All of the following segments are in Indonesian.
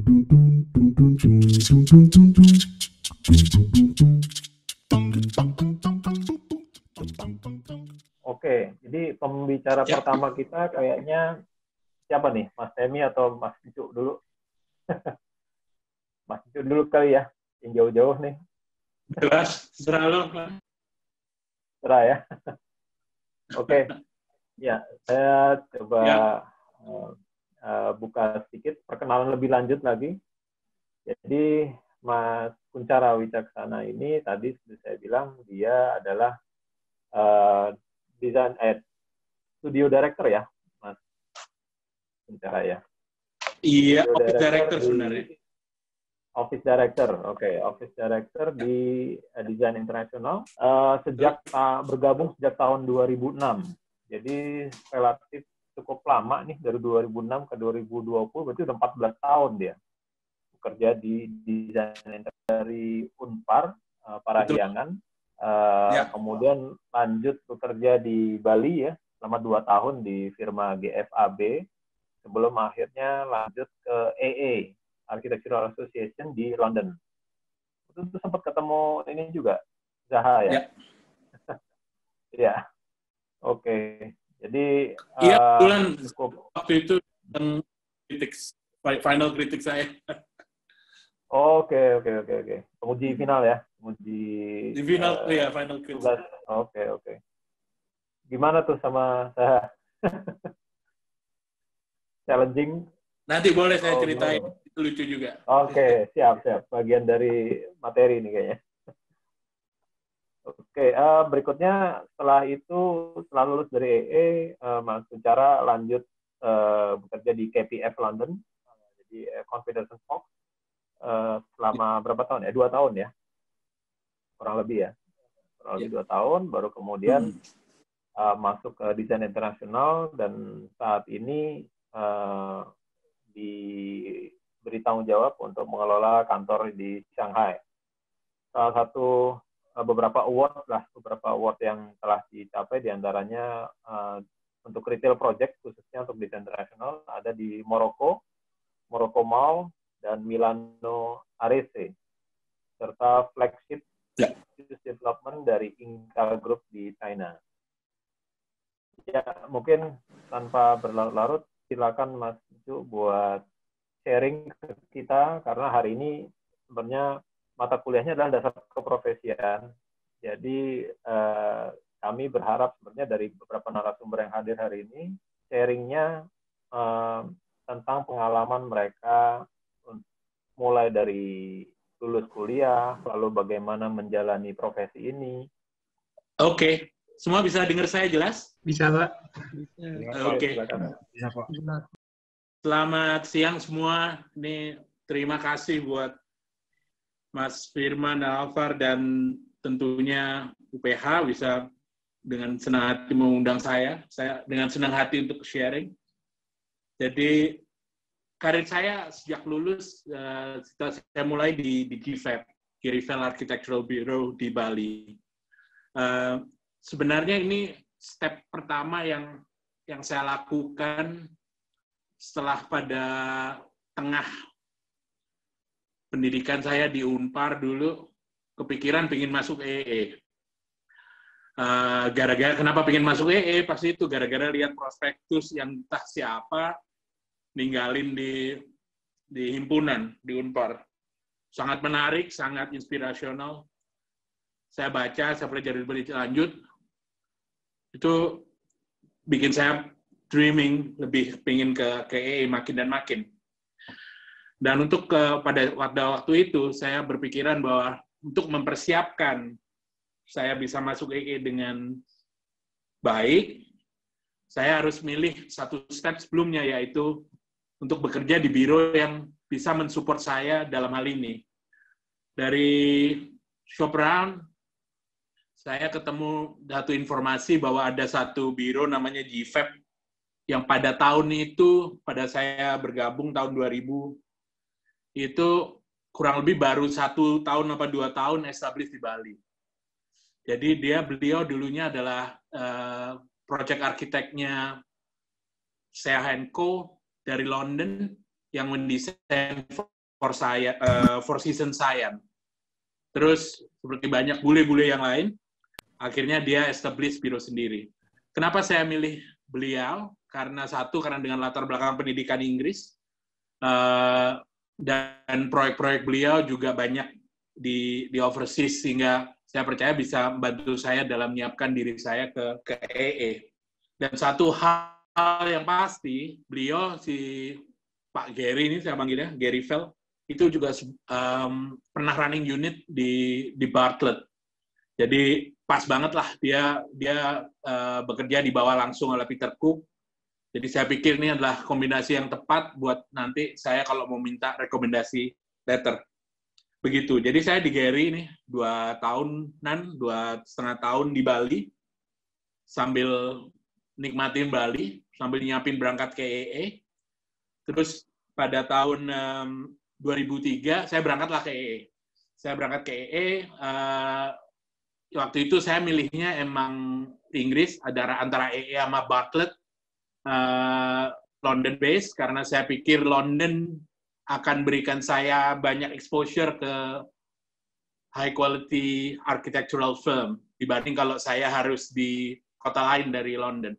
Oke, jadi pembicara pertama kita kayaknya siapa nih? Mas Temi atau Mas Cucu dulu? Mas Cucu dulu kali ya, yang jauh-jauh nih. Jelas, serah lo. Serah ya. Oke, ya saya coba buka sedikit perkenalan lebih lanjut lagi. Jadi Mas Kunchara Wicaksana ini tadi seperti saya bilang dia adalah desain studio director ya, Mas Kunchara ya. Iya, office director sebenarnya. Office director, oke, office director di Design International sejak bergabung sejak tahun 2006. Jadi relatif cukup lama nih, dari 2006 ke 2020, berarti udah 14 tahun dia bekerja di desain dari Unpar Parahyangan. Kemudian lanjut bekerja di Bali ya selama 2 tahun di firma GFAB sebelum akhirnya lanjut ke AA Architectural Association di London. Itu sempat ketemu ini juga Zaha ya. Ya. Oke. Jadi bulan waktu itu yang final kritik saya. Oke. Penguji final ya, di final ya, final quiz. Oke. Gimana tuh sama saya? Challenging? Nanti boleh saya ceritain, itu lucu juga. Oke, siap. Bagian dari materi ini kayaknya. Oke, berikutnya setelah lulus dari EE, Mas Kunchara lanjut bekerja di KPF London, jadi Confidence Fox. Selama berapa tahun ya? 2 tahun ya? Kurang lebih ya? Kurang lebih 2 tahun, baru kemudian masuk ke Desain Internasional, dan saat ini diberi tanggung jawab untuk mengelola kantor di Shanghai. Salah satu beberapa award yang telah dicapai, diantaranya untuk retail project, khususnya untuk Desain Internasional, ada di Maroko Mall, dan Milano Arese, serta flagship development dari Inca Group di China. Ya, mungkin tanpa berlarut-larut, silakan Mas Cucu buat sharing ke kita, karena hari ini sebenarnya mata kuliahnya adalah dasar keprofesian. Jadi kami berharap sebenarnya dari beberapa narasumber yang hadir hari ini, sharingnya tentang pengalaman mereka mulai dari lulus kuliah, lalu bagaimana menjalani profesi ini. Oke. Semua bisa dengar saya jelas? Bisa, Pak. Oke. Bisa, Pak. Selamat siang semua. Ini terima kasih buat Mas Firman dan Alvar, dan tentunya UPH bisa dengan senang hati mengundang saya. Saya dengan senang hati untuk sharing. Jadi karir saya sejak lulus, saya mulai di GFAB, Gerivel Architectural Bureau di Bali. Sebenarnya ini step pertama yang saya lakukan setelah pada tengah pendidikan saya di Unpar dulu, kepikiran pengen masuk EE. Kenapa pengen masuk EE? Pasti itu gara-gara lihat prospektus yang entah siapa ninggalin di himpunan di Unpar. Sangat menarik, sangat inspirasional. Saya baca, saya pelajari lebih lanjut. Itu bikin saya dreaming, lebih pengen ke EE makin dan makin. Dan untuk pada waktu itu, saya berpikiran bahwa untuk mempersiapkan saya bisa masuk EE dengan baik, saya harus milih satu step sebelumnya, yaitu untuk bekerja di biro yang bisa mensupport saya dalam hal ini. Dari shop around, saya ketemu satu informasi bahwa ada satu biro namanya GFAB, yang pada tahun itu, pada saya bergabung tahun 2000, itu kurang lebih baru 1 tahun apa 2 tahun establish di Bali. Jadi beliau dulunya adalah project arsiteknya Seah & Co. dari London, yang mendesain Four Seasons Science. Terus seperti banyak bule-bule yang lain, akhirnya dia establish biro sendiri. Kenapa saya milih beliau? Karena dengan latar belakang pendidikan Inggris, dan proyek-proyek beliau juga banyak di overseas, sehingga saya percaya bisa membantu saya dalam menyiapkan diri saya ke EE. Dan satu hal yang pasti, beliau, si Pak Gary ini, saya panggilnya, Gary Fell, itu juga pernah running unit di Bartlett. Jadi pas banget lah dia bekerja di bawah langsung oleh Peter Cook. Jadi saya pikir ini adalah kombinasi yang tepat buat nanti saya kalau mau minta rekomendasi letter. Begitu. Jadi saya di Gary ini 2,5 tahun di Bali, sambil nikmatin Bali, sambil nyiapin berangkat ke EE. Terus pada tahun 2003 saya berangkatlah ke EE. Saya berangkat ke EE. Waktu itu saya milihnya emang Inggris, antara EE sama Bartlett, London base, karena saya pikir London akan berikan saya banyak exposure ke high quality architectural firm dibanding kalau saya harus di kota lain dari London.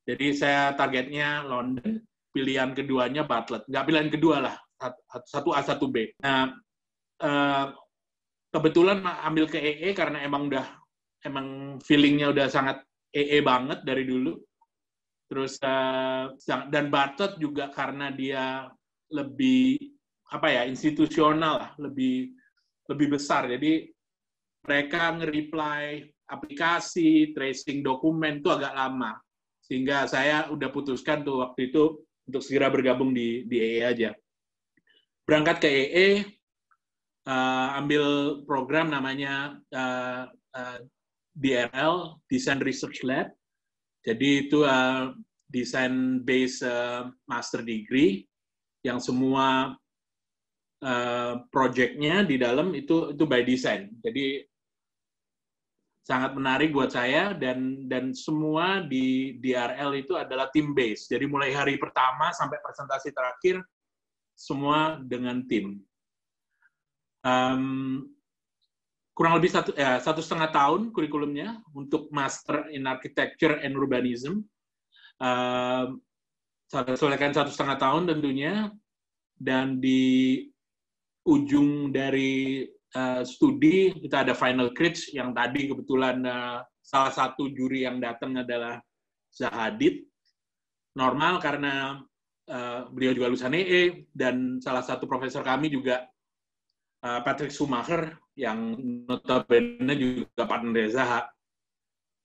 Jadi saya targetnya London, pilihan keduanya Bartlett. Nggak pilihan kedua lah, 1A, 1B. Nah, kebetulan ambil ke EE karena emang feelingnya udah sangat EE banget dari dulu. Terus dan Bartlett juga karena dia lebih institusional lah, lebih besar. Jadi mereka nge-reply aplikasi, tracing dokumen itu agak lama. Sehingga saya udah putuskan tuh waktu itu untuk segera bergabung di EE aja. Berangkat ke EE, ambil program namanya DRL, Design Research Lab. Jadi itu design based master degree yang semua project-nya di dalam itu by design. Jadi sangat menarik buat saya, dan semua di DRL itu adalah team base. Jadi mulai hari pertama sampai presentasi terakhir semua dengan tim. Kurang lebih 1,5 tahun kurikulumnya untuk Master in Architecture and Urbanism. Saya selesaikan 1,5 tahun tentunya, dan di ujung dari studi kita ada final crits yang tadi kebetulan salah satu juri yang datang adalah Zahadid. Normal karena beliau juga lulusan EE, dan salah satu profesor kami juga Patrick Schumacher, yang notabene juga partner Zaha.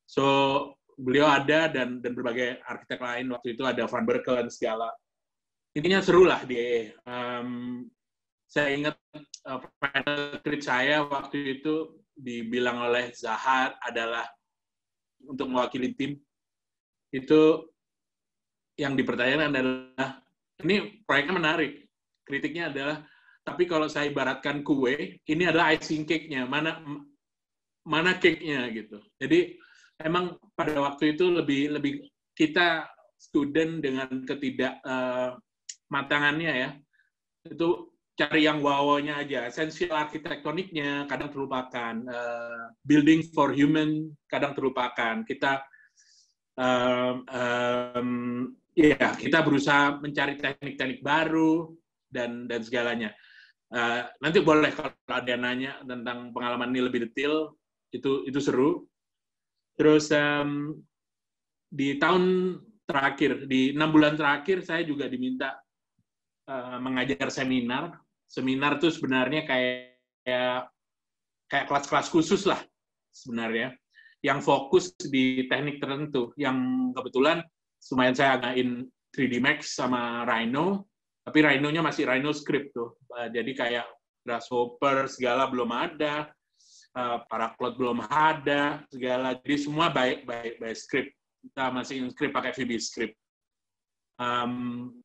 So, beliau ada, dan berbagai arsitek lain, waktu itu ada Van Berkel segala. Intinya seru lah di EE. Saya ingat final crit saya waktu itu dibilang oleh Zaha adalah untuk mewakili tim. Itu yang dipertanyakan adalah, ini proyeknya menarik. Kritiknya adalah, tapi kalau saya ibaratkan kue, ini adalah icing cake-nya. Mana cake-nya gitu. Jadi emang pada waktu itu lebih kita student dengan matangannya ya. Itu cari yang wow-nya aja. Esensial arsitektoniknya kadang terlupakan. Building for human kadang terlupakan. Kita kita berusaha mencari teknik-teknik baru dan segalanya. Nanti boleh kalau ada yang nanya tentang pengalaman ini lebih detail, itu seru. Terus di tahun terakhir, di 6 bulan terakhir, saya juga diminta mengajar seminar. Seminar itu sebenarnya kayak kelas-kelas khusus lah sebenarnya, yang fokus di teknik tertentu. Yang kebetulan lumayan saya again 3D Max sama Rhino. Tapi Rhino-nya masih Rhino script tuh. Jadi kayak Grasshopper segala belum ada, Paraklot belum ada, segala. Jadi semua by script. Kita masih script pakai VB script.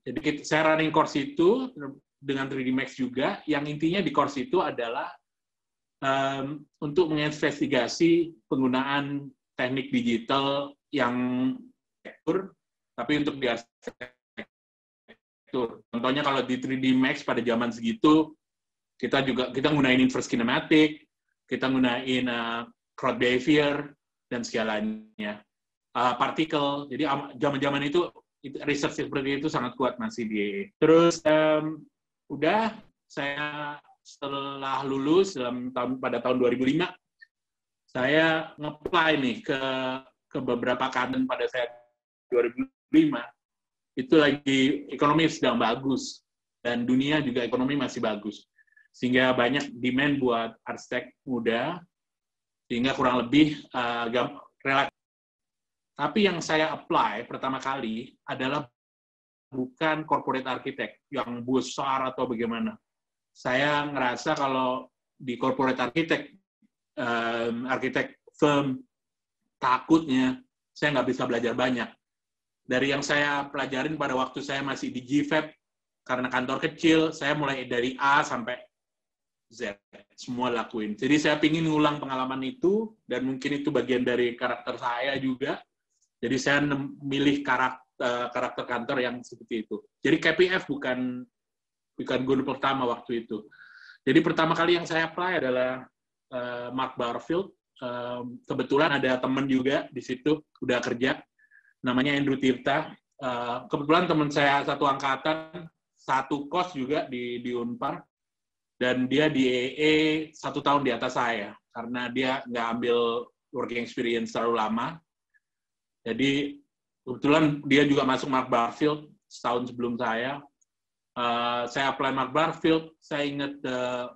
Jadi saya running course itu dengan 3D Max juga. Yang intinya di course itu adalah untuk menginvestigasi penggunaan teknik digital yang tapi untuk di arsitektur. Contohnya kalau di 3D Max pada zaman segitu, kita gunain inverse kinematic, kita gunain crowd behavior, dan segalanya. Partikel, jadi zaman-zaman itu research seperti itu sangat kuat masih di EE. Terus udah saya setelah lulus pada tahun 2005, saya nge-apply nih ke beberapa kantor pada saat 2005. Itu lagi ekonomi sedang bagus, dan dunia juga ekonomi masih bagus. Sehingga banyak demand buat arsitek muda, sehingga kurang lebih relatif. Tapi yang saya apply pertama kali adalah bukan corporate architect yang besar atau bagaimana. Saya ngerasa kalau di corporate architect, architect firm, takutnya saya nggak bisa belajar banyak. Dari yang saya pelajarin pada waktu saya masih di GFAB, karena kantor kecil, saya mulai dari A sampai Z, semua lakuin. Jadi saya pingin ngulang pengalaman itu, dan mungkin itu bagian dari karakter saya juga. Jadi saya milih karakter kantor yang seperti itu. Jadi KPF bukan goal pertama waktu itu. Jadi pertama kali yang saya apply adalah Mark Barfield. Kebetulan ada teman juga di situ, udah kerja, namanya Andrew Tirta. Kebetulan teman saya satu angkatan, satu kos juga di Unpar, dan dia di EE 1 tahun di atas saya, karena dia nggak ambil working experience terlalu lama. Jadi kebetulan dia juga masuk Mark Barfield setahun sebelum saya. Saya apply Mark Barfield, saya ingat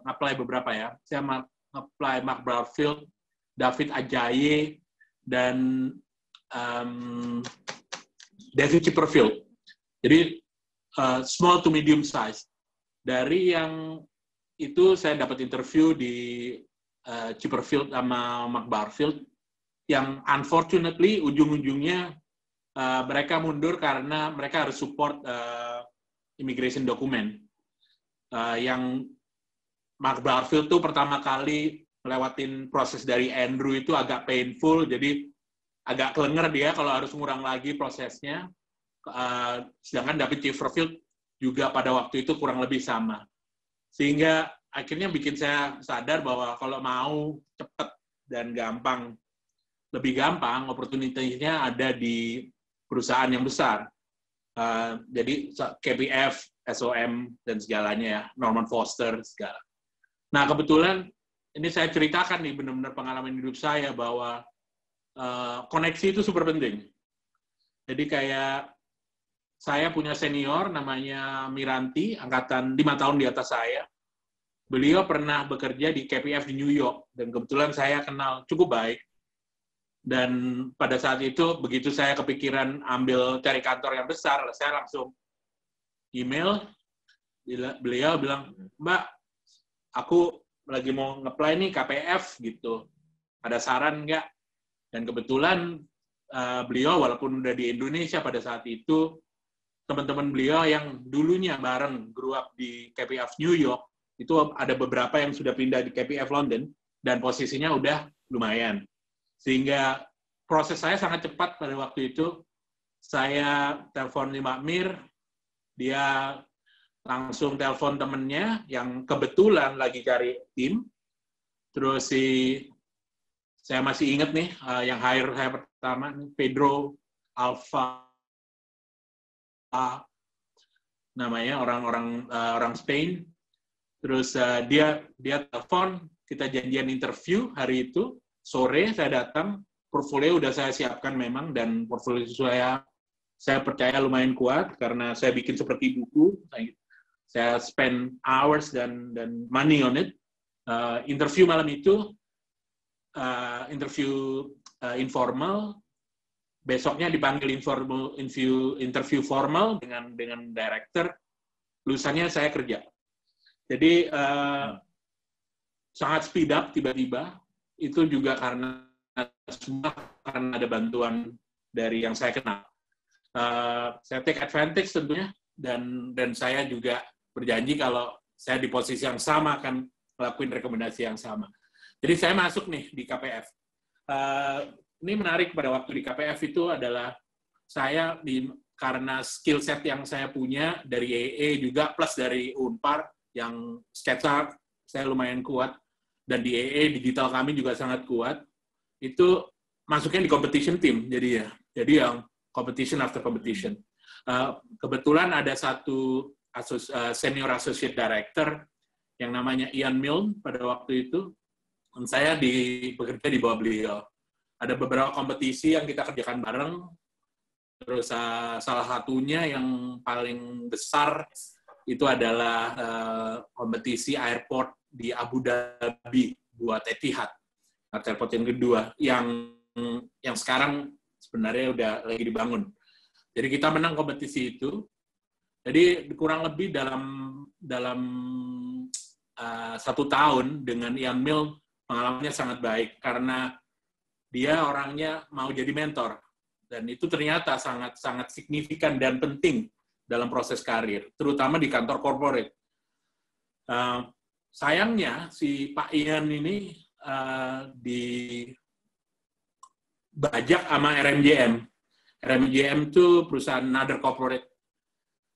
apply beberapa ya. Saya apply Mark Barfield, David Ajaye, dan David Chipperfield. Jadi small to medium size. Dari yang itu saya dapat interview di Chipperfield sama Mark Barfield, yang unfortunately ujung-ujungnya mereka mundur karena mereka harus support immigration document. Yang Mark Barfield tuh pertama kali melewatin proses dari Andrew itu agak painful, jadi agak kelenger dia kalau harus ngurang lagi prosesnya. Sedangkan David Chipperfield juga pada waktu itu kurang lebih sama. Sehingga akhirnya bikin saya sadar bahwa kalau mau cepat dan gampang, lebih gampang, opportunity-nya ada di perusahaan yang besar. Jadi KPF, SOM, dan segalanya ya, Norman Foster, segala. Nah, kebetulan ini saya ceritakan nih benar-benar pengalaman hidup saya bahwa koneksi itu super penting. Jadi kayak saya punya senior namanya Miranti, angkatan 5 tahun di atas saya. Beliau pernah bekerja di KPF di New York, dan kebetulan saya kenal cukup baik. Dan pada saat itu, begitu saya kepikiran cari kantor yang besar, saya langsung email, beliau bilang, "Mbak, aku lagi mau nge-apply nih KPF, gitu. Ada saran nggak?" Dan kebetulan beliau, walaupun udah di Indonesia pada saat itu, teman-teman beliau yang dulunya bareng grew up di KPF New York, itu ada beberapa yang sudah pindah di KPF London, dan posisinya udah lumayan. Sehingga proses saya sangat cepat pada waktu itu. Saya telepon Mbak Mir, dia langsung telepon temennya yang kebetulan lagi cari tim. Terus saya masih ingat nih, yang hire saya pertama, Pedro Alfa, namanya orang Spain. Terus dia telepon, kita janjian interview hari itu, sore saya datang, portfolio udah saya siapkan memang, dan portfolio saya percaya lumayan kuat, karena saya bikin seperti buku, saya spend hours dan money on it. Interview malam itu, interview informal, besoknya dipanggil interview formal dengan director, lusannya saya kerja. Jadi sangat speed up tiba-tiba, itu juga karena ada bantuan dari yang saya kenal. Saya take advantage tentunya, dan saya juga berjanji kalau saya di posisi yang sama akan ngelakuin rekomendasi yang sama. Jadi saya masuk nih di KPF. Ini menarik, pada waktu di KPF itu adalah saya karena skill set yang saya punya dari EE juga plus dari Unpar yang sketsa saya lumayan kuat, dan di EE digital kami juga sangat kuat, itu masuknya di competition team jadi yang competition after competition. Kebetulan ada satu senior associate director yang namanya Ian Milne pada waktu itu, dan saya bekerja di bawah beliau. Ada beberapa kompetisi yang kita kerjakan bareng. Terus salah satunya yang paling besar itu adalah kompetisi airport di Abu Dhabi buat Etihad, airport yang kedua, yang sekarang sebenarnya udah lagi dibangun. Jadi kita menang kompetisi itu. Jadi kurang lebih dalam 1 tahun dengan Ian Milne pengalamannya sangat baik karena dia orangnya mau jadi mentor. Dan itu ternyata sangat signifikan dan penting dalam proses karir, terutama di kantor corporate. Sayangnya, si Pak Ian ini dibajak sama RMJM. RMJM itu perusahaan another corporate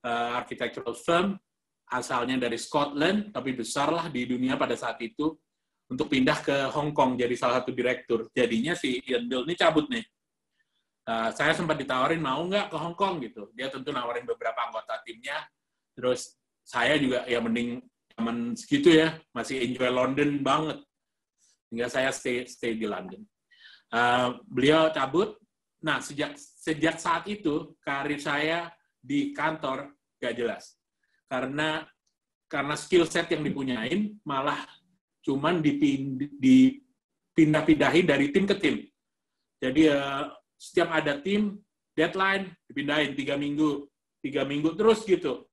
architectural firm, asalnya dari Scotland, tapi besar lah di dunia pada saat itu, untuk pindah ke Hong Kong jadi salah satu direktur. Jadinya si Ian Milne ini cabut nih. Saya sempat ditawarin mau nggak ke Hong Kong gitu. Dia tentu nawarin beberapa anggota timnya. Terus saya juga ya mending zaman segitu ya, masih enjoy London banget. Hingga saya stay di London. Beliau cabut. Nah, sejak saat itu karir saya di kantor nggak jelas. Karena skill set yang dipunyain malah cuman dipindah-pindahin dari tim ke tim. Jadi setiap ada tim, deadline, dipindahin 3 minggu terus gitu.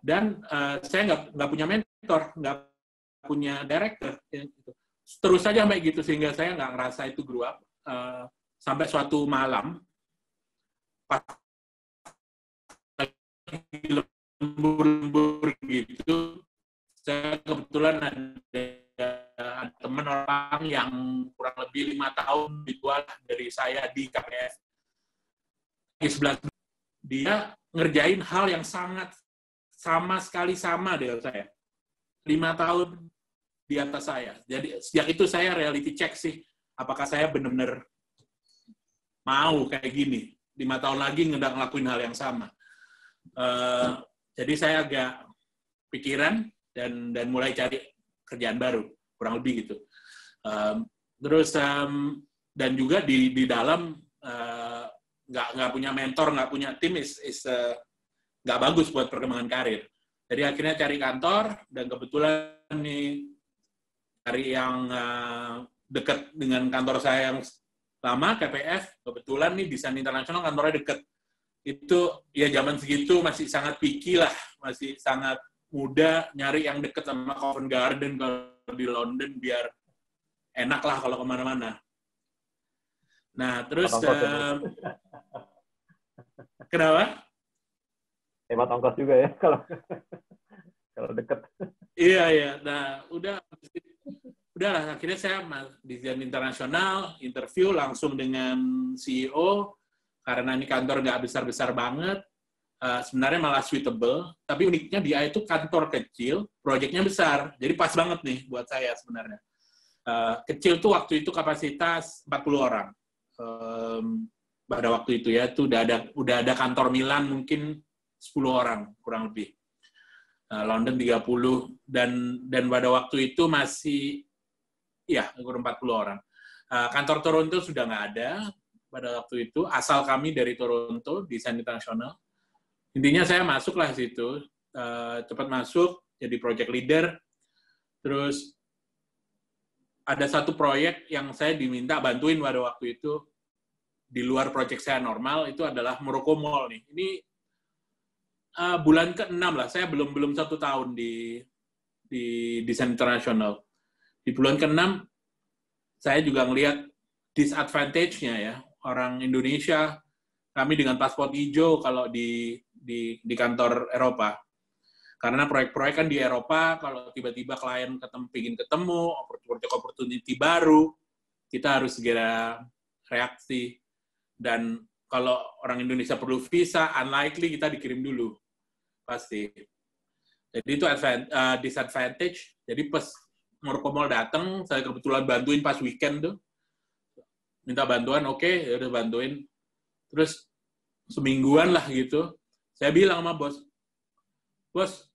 Dan saya nggak punya mentor, nggak punya director. Gitu. Terus saja sampai gitu, sehingga saya nggak ngerasa itu grow up. Sampai suatu malam, pas lembur gitu, saya kebetulan ada teman orang yang kurang lebih 5 tahun dijual dari saya di KPF. Di sebelah dia ngerjain hal yang sama dengan saya. 5 tahun di atas saya. Jadi sejak itu saya reality check sih, apakah saya benar-benar mau kayak gini. 5 tahun lagi ngelakuin hal yang sama. Jadi saya agak pikiran dan mulai cari kerjaan baru, kurang lebih gitu. Terus dan juga di dalam nggak punya mentor, nggak punya tim nggak bagus buat perkembangan karir. Jadi akhirnya cari kantor, dan kebetulan nih cari yang dekat dengan kantor saya yang lama, KPF. Kebetulan nih Desain Internasional kantornya dekat. Itu ya zaman segitu masih sangat picky lah, masih sangat muda, nyari yang deket sama Covent Garden kalau di London biar enak lah kalau kemana-mana. Nah, terus kenapa? Hemat ongkos juga ya kalau deket. Iya. Nah, udahlah. Akhirnya saya Desain Internasional, interview langsung dengan CEO, karena ini kantor nggak besar-besar banget. Sebenarnya malah suitable, tapi uniknya dia itu kantor kecil, proyeknya besar, jadi pas banget nih buat saya sebenarnya. Kecil tuh waktu itu kapasitas 40 orang. Pada waktu itu ya, itu udah ada kantor Milan mungkin 10 orang kurang lebih. London 30, dan pada waktu itu masih ya kurang 40 orang. Kantor Toronto sudah nggak ada pada waktu itu, asal kami dari Toronto, Desain Internasional. Intinya saya masuklah situ, cepat masuk, jadi project leader. Terus ada satu proyek yang saya diminta bantuin pada waktu itu, di luar project saya normal, itu adalah Morocco Mall nih. Ini bulan ke-6 lah, saya belum 1 tahun di Desain Internasional. Di bulan ke-6, saya juga ngelihat disadvantage-nya ya, orang Indonesia, kami dengan paspor hijau kalau di kantor Eropa. Karena proyek-proyek kan di Eropa, kalau tiba-tiba klien ingin ketemu, opportunity baru, kita harus segera reaksi. Dan kalau orang Indonesia perlu visa, unlikely kita dikirim dulu. Pasti. Jadi itu disadvantage. Jadi pas Morocco Mall datang, saya kebetulan bantuin pas weekend tuh. Minta bantuan, oke, ya udah bantuin. Terus semingguan lah gitu. Saya bilang sama bos,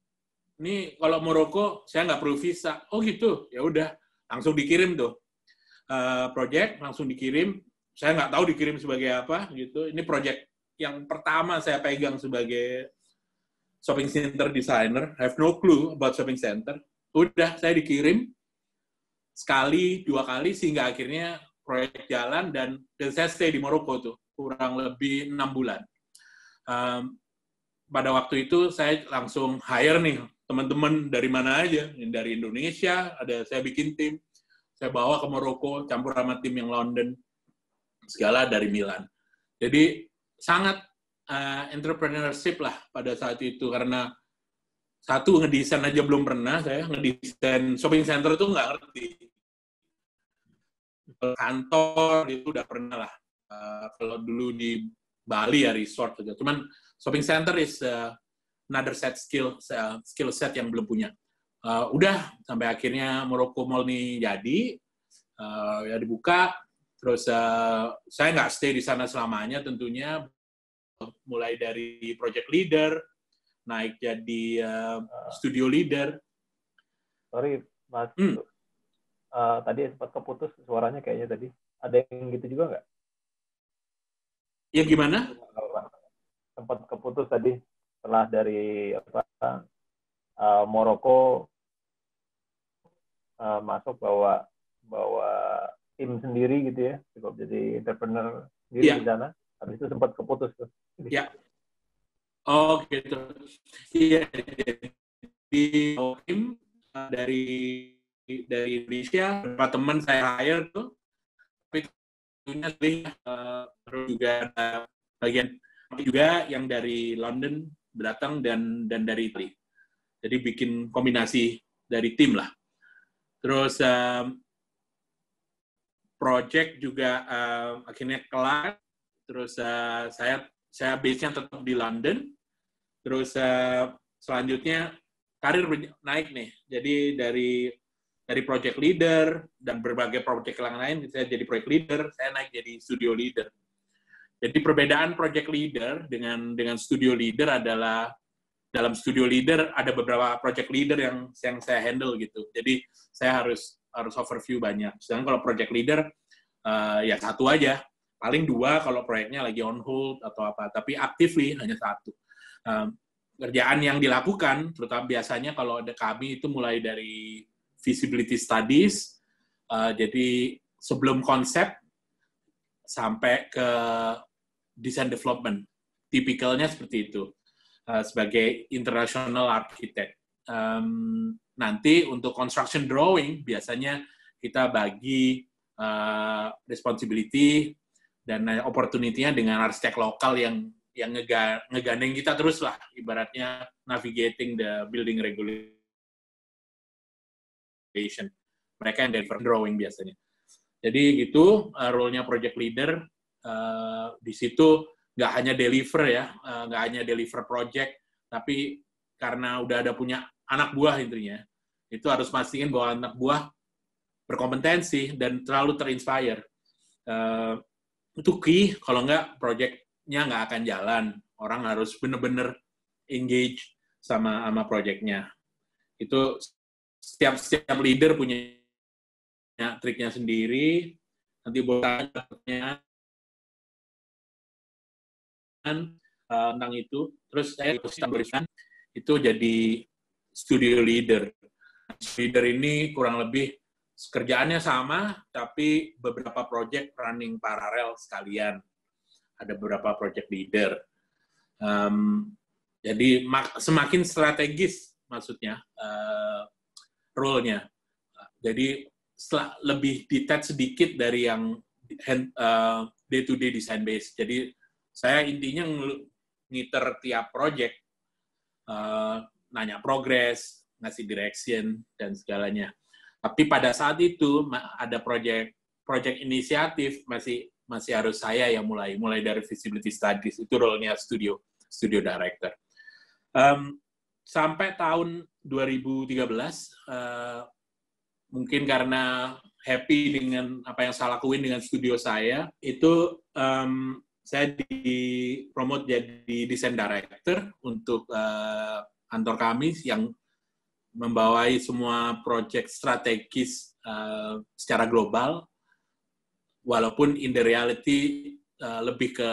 ini kalau Morocco saya nggak perlu visa. Oh gitu, ya udah, langsung dikirim tuh. Project langsung dikirim. Saya nggak tahu dikirim sebagai apa gitu. Ini project yang pertama saya pegang sebagai shopping center designer. I have no clue about shopping center. Udah, saya dikirim sekali, 2 kali, sehingga akhirnya proyek jalan, dan saya stay di Maroko tuh, kurang lebih 6 bulan. Pada waktu itu, saya langsung hire nih, teman-teman dari mana aja, dari Indonesia, saya bikin tim, saya bawa ke Maroko, campur sama tim yang London, segala dari Milan. Jadi, sangat entrepreneurship lah pada saat itu, karena satu, ngedesain aja belum pernah, saya ngedesain shopping center tuh nggak ngerti. Kantor itu udah pernah lah. Kalau dulu di Bali ya resort aja. Cuman shopping center is another skill set yang belum punya. Udah sampai akhirnya Morocco Mall nih jadi ya dibuka. Terus saya nggak stay di sana selamanya tentunya. Mulai dari project leader, naik jadi studio leader. Sorry, Mas. Tadi sempat keputus suaranya kayaknya tadi. Ada yang gitu juga nggak? Ya gimana? Sempat keputus tadi setelah dari Morocco masuk bawa tim sendiri gitu ya, cukup jadi entrepreneur sendiri di sana. Habis itu sempat keputus tuh. Ya. Oh gitu. Iya. Di tim dari Indonesia, beberapa teman saya hire tuh, tapi tentunya juga ada bagian juga yang dari London datang dan dari Italy. Jadi bikin kombinasi dari tim lah. Terus project juga akhirnya kelar. Terus saya base-nya tetap di London. Terus selanjutnya karir naik nih. Jadi dari project leader dan berbagai project yang lain, saya jadi project leader, saya naik jadi studio leader. Jadi perbedaan project leader dengan studio leader adalah dalam studio leader ada beberapa project leader yang saya handle gitu. Jadi saya harus overview banyak. Sedangkan kalau project leader ya satu aja, paling 2 kalau proyeknya lagi on hold atau apa. Tapi actively hanya 1. Kerjaan yang dilakukan, terutama biasanya kalau ada kami itu mulai dari feasibility studies, jadi sebelum konsep sampai ke design development. Tipikalnya seperti itu, sebagai international architect. Nanti untuk construction drawing, biasanya kita bagi responsibility dan opportunity-nya dengan arsitek lokal yang ngegandeng kita terus lah, ibaratnya navigating the building regulation. Mereka yang dari drawing biasanya. Jadi gitu role-nya project leader. Di situ nggak hanya deliver ya, nggak hanya deliver project, tapi karena udah ada punya anak buah intinya, itu harus pastiin bahwa anak buah berkompetensi dan terlalu terinspire. Itu key, kalau nggak project-nya nggak akan jalan. Orang harus benar-benar engage sama project-nya. Itu setiap leader punya triknya sendiri. Nanti buatnya tentang itu. Terus saya berikan itu jadi studio leader. Leader ini kurang lebih kerjaannya sama, tapi beberapa project running paralel sekalian. Ada beberapa project leader. Jadi semakin strategis maksudnya role-nya. Jadi lebih detach sedikit dari yang day-to-day design base. Jadi saya intinya ngiter tiap project, nanya progress, ngasih direction, dan segalanya. Tapi pada saat itu ada project inisiatif, masih masih harus saya yang mulai dari feasibility studies, itu role-nya studio director. Sampai tahun 2013, mungkin karena happy dengan apa yang saya lakuin dengan studio saya, itu saya dipromote jadi design director untuk kantor kami yang membawai semua proyek strategis secara global, walaupun in the reality lebih ke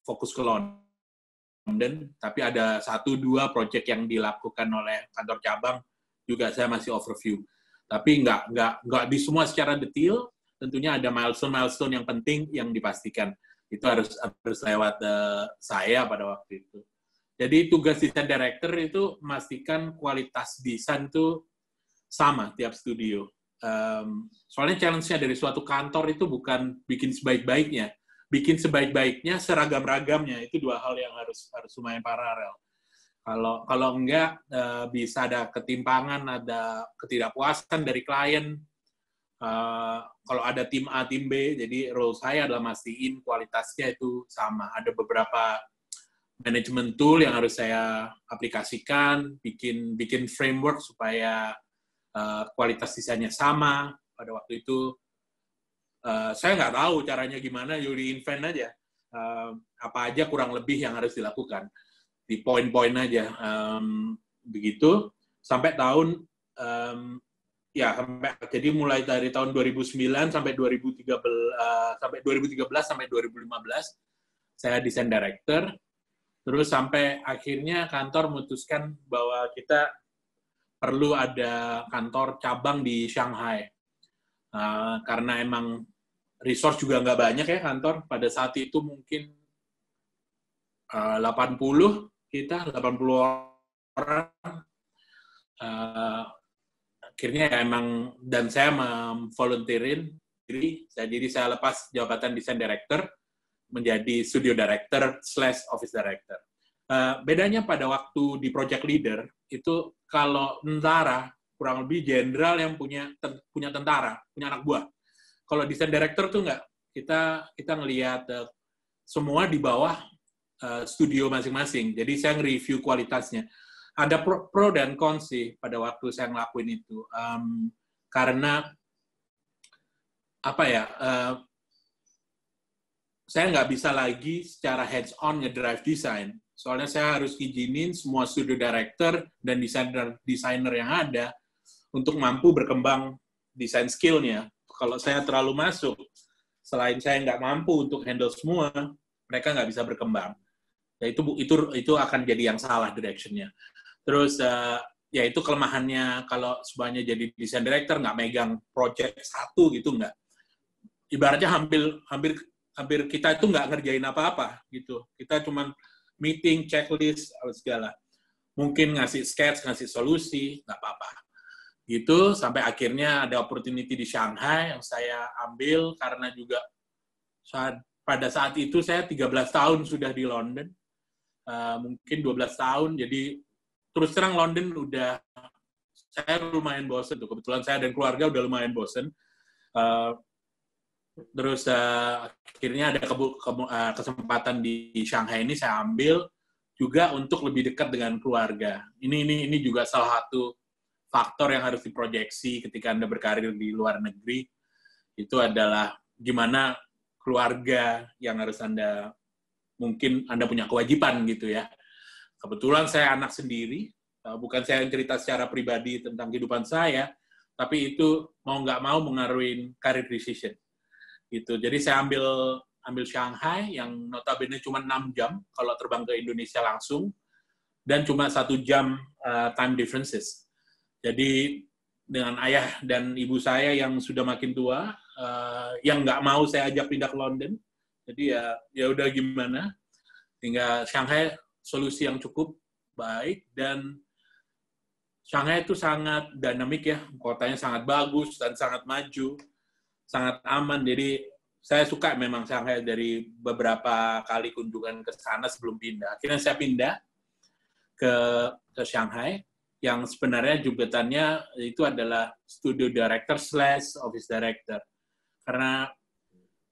fokus ke London, tapi ada 1-2 proyek yang dilakukan oleh kantor cabang juga saya masih overview. Tapi nggak di semua secara detail, tentunya ada milestone yang penting yang dipastikan. Itu harus lewat saya pada waktu itu. Jadi tugas desain director itu memastikan kualitas desain itu sama tiap studio. Soalnya challenge-nya dari suatu kantor itu bukan bikin sebaik-baiknya, bikin sebaik-baiknya seragam-ragamnya. Itu 2 hal yang harus lumayan paralel. Kalau enggak, bisa ada ketimpangan, ada ketidakpuasan dari klien. Kalau ada tim A, tim B, jadi role saya adalah mastiin kualitasnya itu sama. Ada beberapa management tool yang harus saya aplikasikan, bikin framework supaya kualitas desainnya sama. Pada waktu itu, saya nggak tahu caranya gimana, Yuli invent aja. Apa aja kurang lebih yang harus dilakukan. Di poin-poin aja. Begitu, sampai tahun jadi mulai dari tahun 2009 sampai 2013 sampai 2015 saya desain director, terus sampai akhirnya kantor memutuskan bahwa kita perlu ada kantor cabang di Shanghai, karena emang resource juga nggak banyak ya kantor pada saat itu, mungkin 80 orang. Akhirnya ya emang, dan saya volunteerin diri, jadi saya lepas jabatan design director menjadi studio director / office director. Bedanya pada waktu di project leader itu, kalau tentara kurang lebih jenderal yang punya tentara, punya anak buah. Kalau design director tuh enggak, kita ngelihat semua di bawah studio masing-masing. Jadi saya nge-review kualitasnya. Ada pro dan cons sih pada waktu saya ngelakuin itu. Karena apa ya, saya nggak bisa lagi secara hands-on ngedrive desain. Soalnya saya harus izinin semua studio director dan desainer yang ada untuk mampu berkembang desain skill-nya. Kalau saya terlalu masuk, selain saya nggak mampu untuk handle semua, mereka nggak bisa berkembang. Ya itu akan jadi yang salah direction-nya. Terus ya itu kelemahannya kalau semuanya jadi desain director, nggak megang project satu gitu, nggak. Ibaratnya hampir kita itu nggak ngerjain apa-apa gitu. Kita cuma meeting, checklist, segala. Mungkin ngasih sketch, ngasih solusi, nggak apa-apa. Gitu, sampai akhirnya ada opportunity di Shanghai yang saya ambil karena juga pada saat itu saya 13 tahun sudah di London. Mungkin 12 tahun, jadi terus terang London saya lumayan bosen tuh. Kebetulan saya dan keluarga udah lumayan bosen. Terus akhirnya ada kesempatan di Shanghai ini saya ambil juga untuk lebih dekat dengan keluarga. Ini juga salah satu faktor yang harus diproyeksi ketika Anda berkarir di luar negeri. Itu adalah gimana keluarga yang harus mungkin Anda punya kewajiban gitu ya. Kebetulan saya anak sendiri, bukan saya yang cerita secara pribadi tentang kehidupan saya, tapi itu mau nggak mau mengaruhi career decision. Gitu. Jadi saya ambil Shanghai yang notabene cuma 6 jam kalau terbang ke Indonesia langsung, dan cuma 1 jam time differences. Jadi dengan ayah dan ibu saya yang sudah makin tua, yang nggak mau saya ajak pindah ke London, jadi ya udah gimana, hingga Shanghai solusi yang cukup baik, dan Shanghai itu sangat dinamik ya, kotanya sangat bagus dan sangat maju, sangat aman. Jadi saya suka memang Shanghai dari beberapa kali kunjungan ke sana sebelum pindah. Akhirnya saya pindah ke Shanghai, yang sebenarnya jabatannya itu adalah studio director / office director. Karena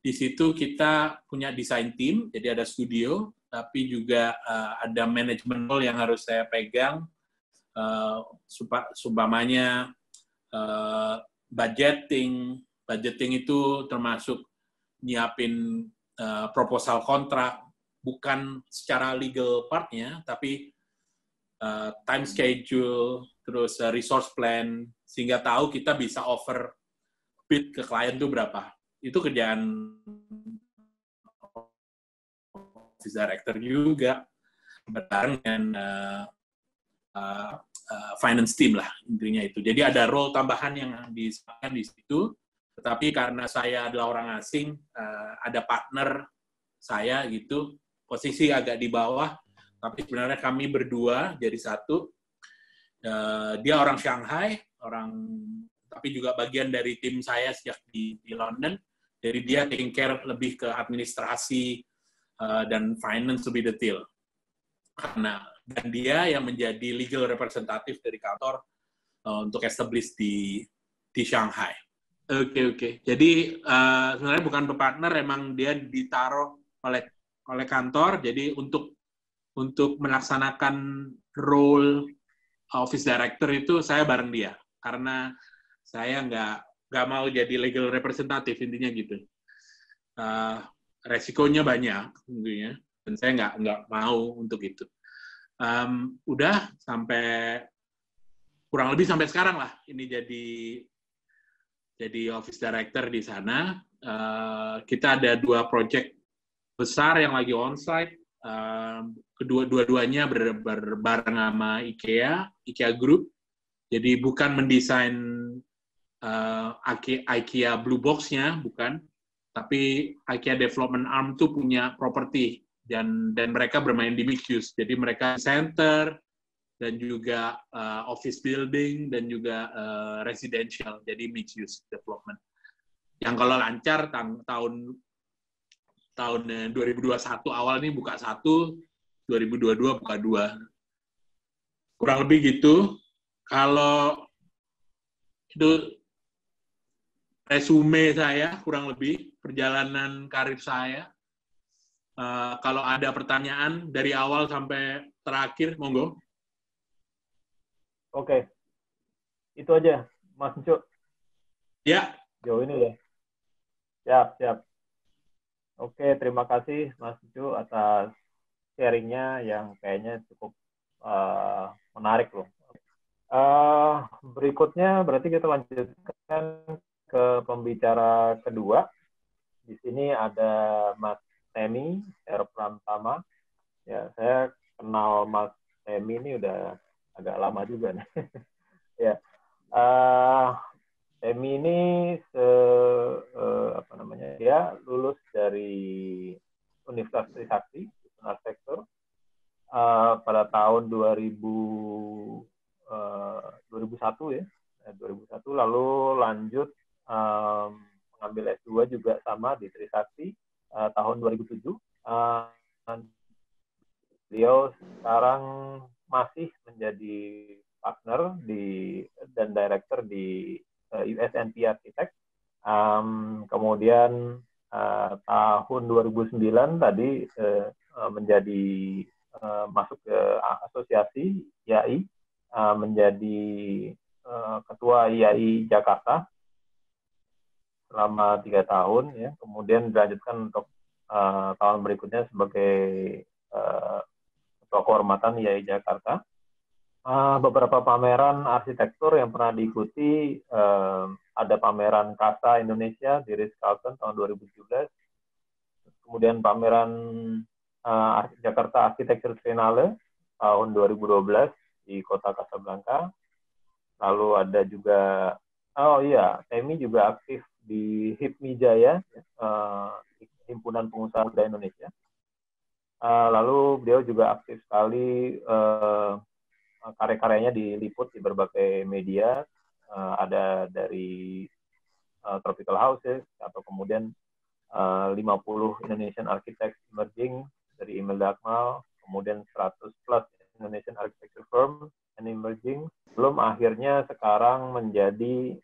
Di situ kita punya design team, jadi ada studio, tapi juga ada manajemen role yang harus saya pegang, sumpamanya budgeting itu termasuk nyiapin proposal kontrak, bukan secara legal part-nya, tapi time schedule, terus resource plan, sehingga tahu kita bisa offer bid ke klien itu berapa. Itu kerjaan office director juga, bareng dengan finance team lah, intinya itu. Jadi ada role tambahan yang disediakan di situ, tetapi karena saya adalah orang asing, ada partner saya gitu, posisi agak di bawah, tapi sebenarnya kami berdua jadi satu. Dia orang Shanghai, tapi juga bagian dari tim saya sejak di London. Jadi dia taking care lebih ke administrasi dan finance lebih detail. Dan dia yang menjadi legal representative dari kantor untuk establish di Shanghai. Oke. Jadi sebenarnya bukan partner, emang dia ditaruh oleh kantor. Jadi untuk melaksanakan role office director itu saya bareng dia, karena saya nggak mau jadi legal representative, intinya gitu. Resikonya banyak tentunya, dan saya nggak mau untuk itu. Udah kurang lebih sampai sekarang lah ini jadi office director di sana. Kita ada 2 project besar yang lagi onsite. Dua-duanya bareng sama IKEA Group. Jadi bukan mendesain IKEA Blue Box-nya, bukan. Tapi IKEA Development Arm itu punya properti, dan mereka bermain di mixed use. Jadi mereka center, dan juga office building, dan juga residential, jadi mixed use development. Yang kalau lancar tahun 2021 awal ini buka 1, 2022 buka 2. Kurang lebih gitu. Kalau itu resume saya, kurang lebih perjalanan karir saya. Kalau ada pertanyaan dari awal sampai terakhir, monggo. Oke. Itu aja, Mas Cuk. Ya. Jauh ini ya. Siap. Oke, terima kasih Mas Cuk atas sharingnya yang kayaknya cukup menarik loh. Berikutnya berarti kita lanjutkan ke pembicara kedua. Di sini ada Mas Temi R. Pramtama. Ya, saya kenal Mas Temi ini udah agak lama juga nih. Ya, Temi ini dia lulus dari Universitas Trisakti, arsitektur, pada tahun 2001 ya, 2001, lalu lanjut mengambil S2 juga sama di Trisakti tahun 2007. Beliau sekarang masih menjadi partner dan director di USNP Architect. Kemudian tahun 2009 tadi menjadi masuk ke asosiasi IAI, menjadi ketua IAI Jakarta selama 3 tahun, ya. Kemudian dilanjutkan untuk tahun berikutnya sebagai ketua kehormatan IAI Jakarta. Beberapa pameran arsitektur yang pernah diikuti, ada pameran Casa Indonesia di Ritz-Carlton tahun 2017, kemudian pameran Jakarta Architecture Triennale tahun 2012 di kota Casablanca. Lalu ada juga, Temi juga aktif di HIPMI Jaya, Himpunan Pengusaha Muda Indonesia. Lalu beliau juga aktif sekali, karya-karyanya diliput di berbagai media, ada dari Tropical Houses, atau kemudian 50 Indonesian Architects Emerging dari Imelda Akmal, kemudian 100 plus Indonesian Architecture Firm and Emerging, belum akhirnya sekarang menjadi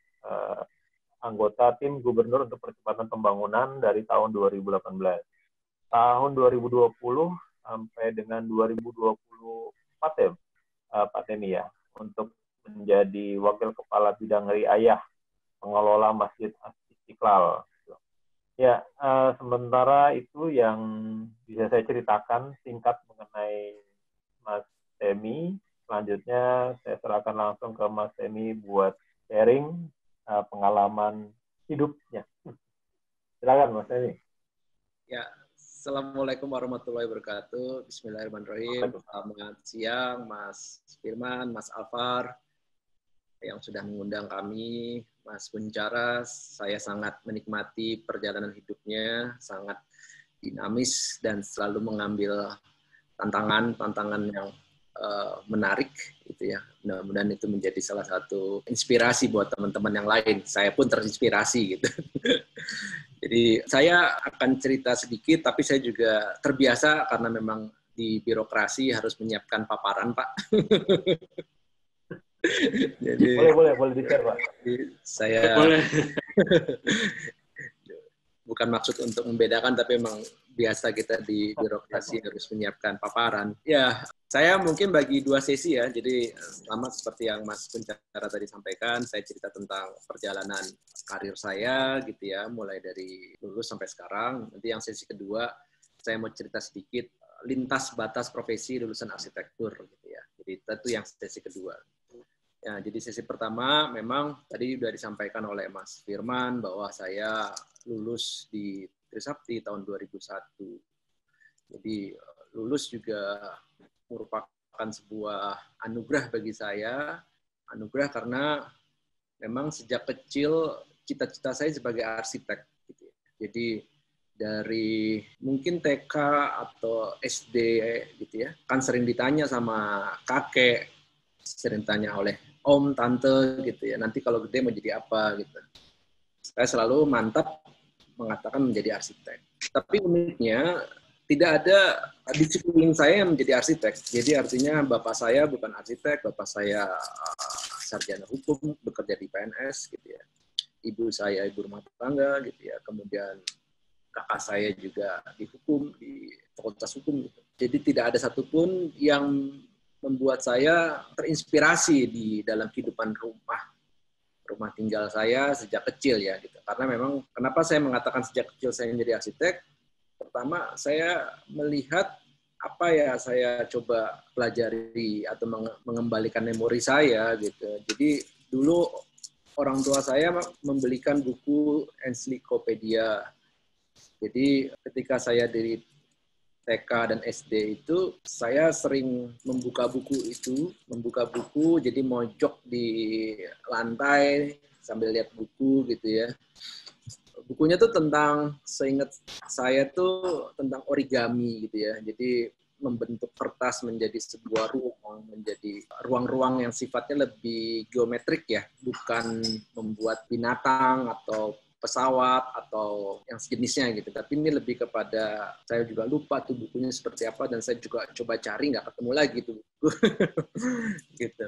anggota tim gubernur untuk percepatan pembangunan dari tahun 2018. Tahun 2020 sampai dengan 2024 ya, Pak Teni ya, untuk menjadi Wakil Kepala Bidang Riayah Pengelola Masjid Istiqlal. Ya, sementara itu yang bisa saya ceritakan singkat mengenai Mas Temi. Selanjutnya saya serahkan langsung ke Mas Temi buat sharing pengalaman hidupnya. Silakan Mas Temi. Ya, Assalamualaikum warahmatullahi wabarakatuh. Bismillahirrahmanirrahim. Selamat siang Mas Firman, Mas Alfar, yang sudah mengundang kami, Mas Kunchara. Saya sangat menikmati perjalanan hidupnya, sangat dinamis dan selalu mengambil tantangan yang menarik, gitu ya. Mudah-mudahan itu menjadi salah satu inspirasi buat teman-teman yang lain. Saya pun terinspirasi, gitu. Jadi saya akan cerita sedikit, tapi saya juga terbiasa karena memang di birokrasi harus menyiapkan paparan, Pak. Jadi, boleh di-share, Pak. Saya bukan maksud untuk membedakan, tapi memang biasa kita di birokrasi harus menyiapkan paparan. Ya, saya mungkin bagi 2 sesi ya. Jadi sama seperti yang Mas Kunchara tadi sampaikan, saya cerita tentang perjalanan karir saya gitu ya, mulai dari lulus sampai sekarang. Nanti yang sesi kedua saya mau cerita sedikit lintas batas profesi lulusan arsitektur gitu ya. Jadi itu yang sesi kedua. Ya, jadi sesi pertama memang tadi sudah disampaikan oleh Mas Firman bahwa saya lulus di Trisakti tahun 2001. Jadi lulus juga merupakan sebuah anugerah bagi saya. Anugerah karena memang sejak kecil cita-cita saya sebagai arsitek. Gitu. Jadi dari mungkin TK atau SD gitu ya, kan sering ditanya sama kakek, sering tanya oleh om, tante gitu ya, nanti kalau gede mau jadi apa gitu. Saya selalu mantap mengatakan menjadi arsitek. Tapi uniknya tidak ada disiplin saya yang menjadi arsitek. Jadi artinya bapak saya bukan arsitek, bapak saya sarjana hukum, bekerja di PNS gitu ya. Ibu saya ibu rumah tangga gitu ya. Kemudian kakak saya juga di hukum, di fakultas hukum gitu. Jadi tidak ada satupun yang membuat saya terinspirasi di dalam kehidupan rumah tinggal saya sejak kecil ya gitu. Karena memang kenapa saya mengatakan sejak kecil saya menjadi arsitek? Pertama, saya melihat apa ya saya coba pelajari atau mengembalikan memori saya gitu. Jadi dulu orang tua saya membelikan buku ensiklopedia. Jadi ketika saya dari TK dan SD itu, saya sering membuka buku, jadi mojok di lantai sambil lihat buku gitu ya. Bukunya tuh tentang, seingat saya tuh tentang origami gitu ya. Jadi membentuk kertas menjadi sebuah ruang, menjadi ruang-ruang yang sifatnya lebih geometrik ya, bukan membuat binatang atau pesawat atau yang sejenisnya gitu. Tapi ini lebih kepada, saya juga lupa tuh bukunya seperti apa, dan saya juga coba cari, nggak ketemu lagi tuh buku. Gitu.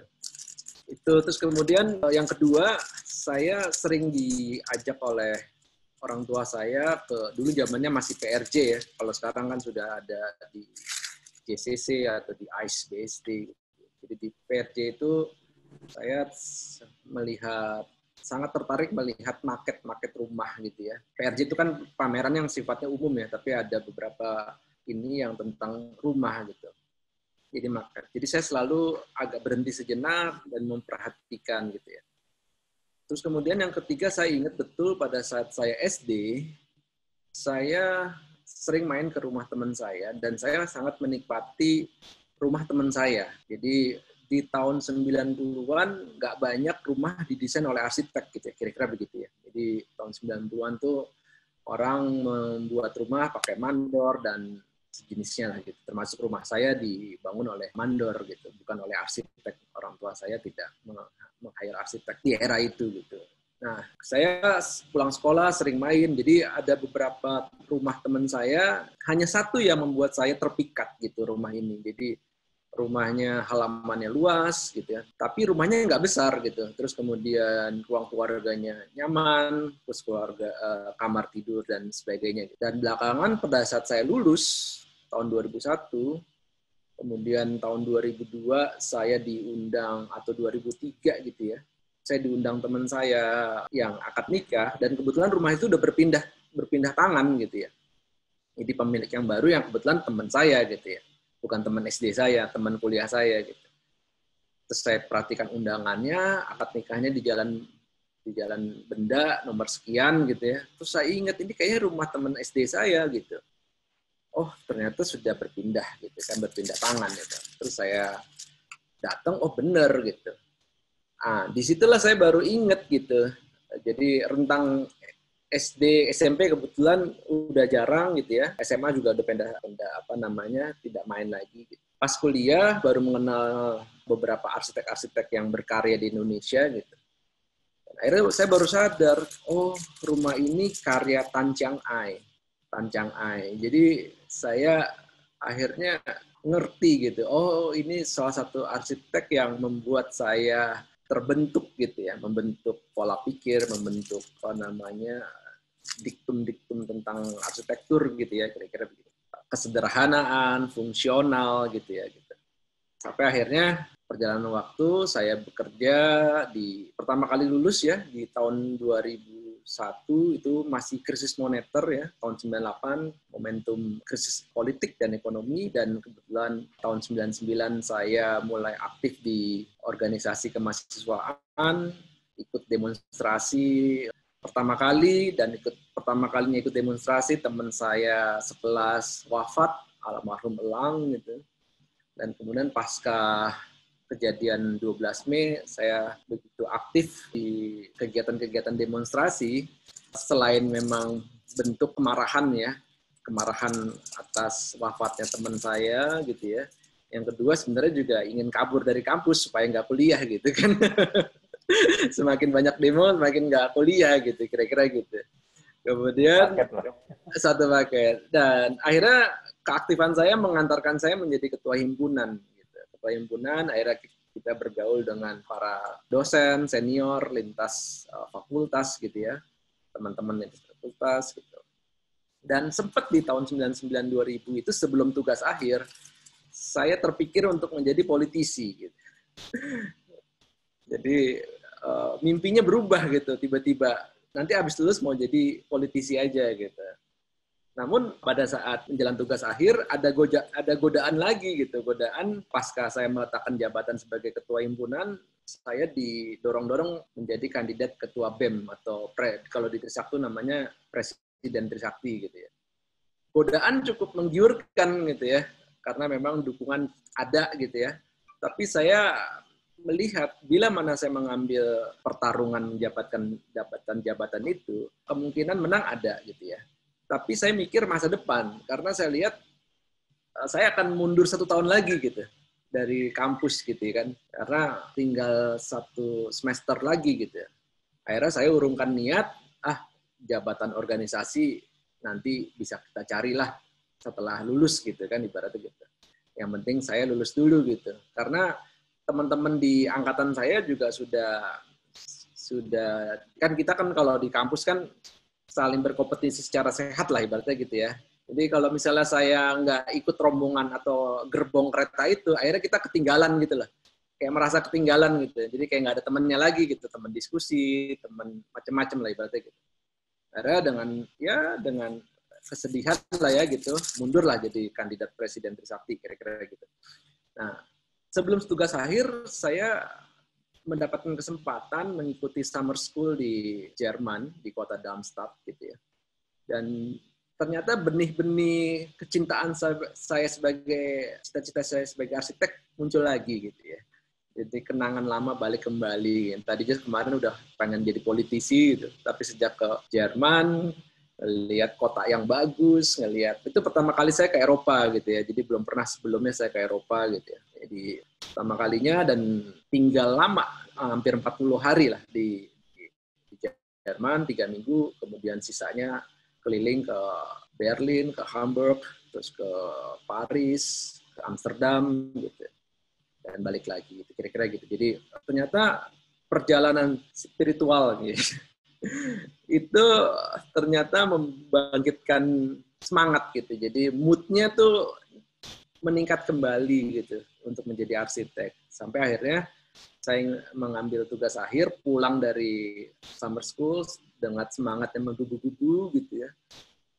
Itu terus kemudian yang kedua, saya sering diajak oleh orang tua saya ke, dulu zamannya masih PRJ ya, kalau sekarang kan sudah ada di JCC atau di ICE BSD. Jadi di PRJ itu saya melihat, sangat tertarik melihat market rumah gitu ya. PRJ itu kan pameran yang sifatnya umum ya, tapi ada beberapa ini yang tentang rumah gitu. Jadi market. Jadi saya selalu agak berhenti sejenak dan memperhatikan gitu ya. Terus kemudian yang ketiga, saya ingat betul pada saat saya SD, saya sering main ke rumah teman saya dan saya sangat menikmati rumah teman saya. Jadi di tahun 90-an nggak banyak rumah didesain oleh arsitek gitu ya, kira-kira begitu ya. Jadi tahun 90-an tuh orang membuat rumah pakai mandor dan sejenisnya lah gitu. Termasuk rumah saya dibangun oleh mandor gitu, bukan oleh arsitek. Orang tua saya tidak meng-hire arsitek di era itu gitu. Nah, saya pulang sekolah sering main, jadi ada beberapa rumah teman saya, hanya satu yang membuat saya terpikat gitu rumah ini. Jadi rumahnya halamannya luas gitu ya, tapi rumahnya nggak besar gitu. Terus kemudian ruang keluarganya nyaman, terus kamar tidur dan sebagainya. Dan belakangan pada saat saya lulus tahun 2001, kemudian tahun 2002 saya diundang, atau 2003 gitu ya, saya diundang teman saya yang akad nikah, dan kebetulan rumah itu udah berpindah tangan gitu ya. Jadi pemilik yang baru yang kebetulan teman saya gitu ya. Bukan teman SD saya, teman kuliah saya gitu. Terus saya perhatikan undangannya, akad nikahnya di jalan Benda nomor sekian gitu ya. Terus saya ingat ini kayaknya rumah teman SD saya gitu. Oh, ternyata sudah berpindah gitu kan, berpindah tangan gitu. Terus saya datang, oh bener gitu. Disitulah saya baru ingat gitu. Jadi rentang SD, SMP kebetulan udah jarang gitu ya. SMA juga udah pindah tidak main lagi. Gitu. Pas kuliah baru mengenal beberapa arsitek-arsitek yang berkarya di Indonesia gitu. Dan akhirnya saya baru sadar, oh rumah ini karya Tan Chiang Ai. Jadi saya akhirnya ngerti gitu. Oh ini salah satu arsitek yang membuat saya terbentuk gitu ya, membentuk pola pikir, membentuk diktum-diktum tentang arsitektur gitu ya, kira-kira begitu. Kesederhanaan, fungsional gitu ya. Gitu. Sampai akhirnya perjalanan waktu saya bekerja pertama kali lulus ya di tahun 2001 itu masih krisis moneter ya, tahun 98 momentum krisis politik dan ekonomi, dan kebetulan tahun 99 saya mulai aktif di organisasi kemahasiswaan, ikut demonstrasi pertama kalinya ikut demonstrasi, teman saya 11 wafat, almarhum Elang gitu. Dan kemudian pasca kejadian 12 Mei, saya begitu aktif di kegiatan-kegiatan demonstrasi, selain memang bentuk kemarahan atas wafatnya teman saya gitu ya. Yang kedua sebenarnya juga ingin kabur dari kampus supaya nggak kuliah gitu kan. Semakin banyak demo, semakin nggak kuliah gitu, kira-kira gitu. Kemudian satu paket. Dan akhirnya keaktifan saya mengantarkan saya menjadi ketua himpunan. Gitu. Ketua himpunan, akhirnya kita bergaul dengan para dosen, senior, lintas fakultas gitu ya. Teman-teman lintas fakultas gitu. Dan sempat di tahun 99-2000 itu sebelum tugas akhir, saya terpikir untuk menjadi politisi. Gitu. Jadi mimpinya berubah gitu tiba-tiba. Nanti habis lulus mau jadi politisi aja gitu. Namun pada saat menjelang tugas akhir ada godaan lagi gitu. Godaan pasca saya meletakkan jabatan sebagai ketua himpunan, saya didorong-dorong menjadi kandidat ketua BEM atau kalau di Trisakti namanya Presiden Trisakti gitu ya. Godaan cukup menggiurkan gitu ya. Karena memang dukungan ada gitu ya. Tapi saya melihat bila mana saya mengambil pertarungan jabatan itu, kemungkinan menang ada gitu ya. Tapi saya mikir masa depan, karena saya lihat saya akan mundur 1 tahun lagi gitu dari kampus gitu kan, karena tinggal 1 semester lagi gitu. Akhirnya saya urungkan niat, jabatan organisasi nanti bisa kita carilah setelah lulus gitu kan, ibaratnya gitu. Yang penting saya lulus dulu gitu, karena teman-teman di angkatan saya juga sudah kan, kita kan kalau di kampus kan saling berkompetisi secara sehat lah ibaratnya gitu ya. Jadi kalau misalnya saya nggak ikut rombongan atau gerbong kereta itu, akhirnya kita ketinggalan gitu lah. Kayak merasa ketinggalan gitu. Jadi kayak nggak ada temannya lagi gitu, teman diskusi, teman macam-macam lah ibaratnya gitu. Akhirnya dengan kesedihan lah ya gitu, mundurlah jadi kandidat Presiden Trisakti kira-kira gitu. Nah, sebelum tugas akhir, saya mendapatkan kesempatan mengikuti summer school di Jerman, di kota Darmstadt gitu ya. Dan ternyata benih-benih kecintaan saya sebagai, cita-cita saya sebagai arsitek muncul lagi gitu ya. Jadi kenangan lama balik kembali. Tadinya kemarin udah pengen jadi politisi gitu, tapi sejak ke Jerman, lihat kota yang bagus, itu pertama kali saya ke Eropa gitu ya. Jadi belum pernah sebelumnya saya ke Eropa gitu ya. Jadi pertama kalinya, dan tinggal lama, hampir 40 hari lah di Jerman, 3 minggu, kemudian sisanya keliling ke Berlin, ke Hamburg, terus ke Paris, ke Amsterdam gitu. dan balik lagi, gitu. Kira-kira gitu. Jadi ternyata perjalanan spiritual gitu, itu ternyata membangkitkan semangat gitu. Jadi mood-nya tuh meningkat kembali gitu untuk menjadi arsitek. Sampai akhirnya saya mengambil tugas akhir, pulang dari summer school dengan semangat yang menggebu-gebu gitu ya.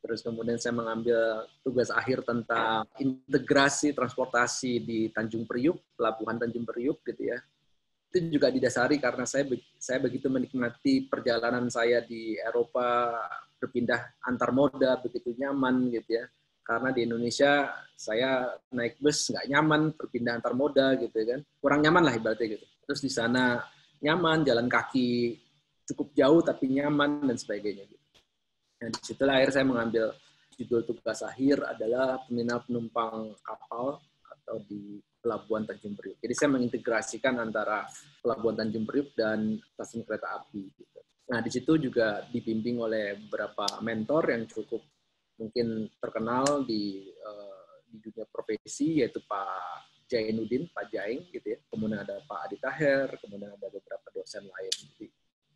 Terus kemudian saya mengambil tugas akhir tentang integrasi transportasi di Tanjung Priuk, Pelabuhan Tanjung Priuk gitu ya. Itu juga didasari karena saya begitu menikmati perjalanan saya di Eropa, berpindah antar moda, begitu nyaman gitu ya. Karena di Indonesia saya naik bus nggak nyaman, berpindah antar moda gitu kan. Kurang nyaman lah ibaratnya gitu. Terus di sana nyaman, jalan kaki cukup jauh tapi nyaman dan sebagainya gitu. Dan disitulah akhirnya saya mengambil judul tugas akhir adalah peminat penumpang kapal atau di Pelabuhan Tanjung Priuk. Jadi saya mengintegrasikan antara Pelabuhan Tanjung Priuk dan stasiun kereta api. Gitu. Nah di situ juga dibimbing oleh beberapa mentor yang cukup mungkin terkenal di dunia profesi, yaitu Pak Jainuddin, Pak Jaing, gitu ya. Kemudian ada Pak Adi Taher, kemudian ada beberapa dosen lain. Jadi,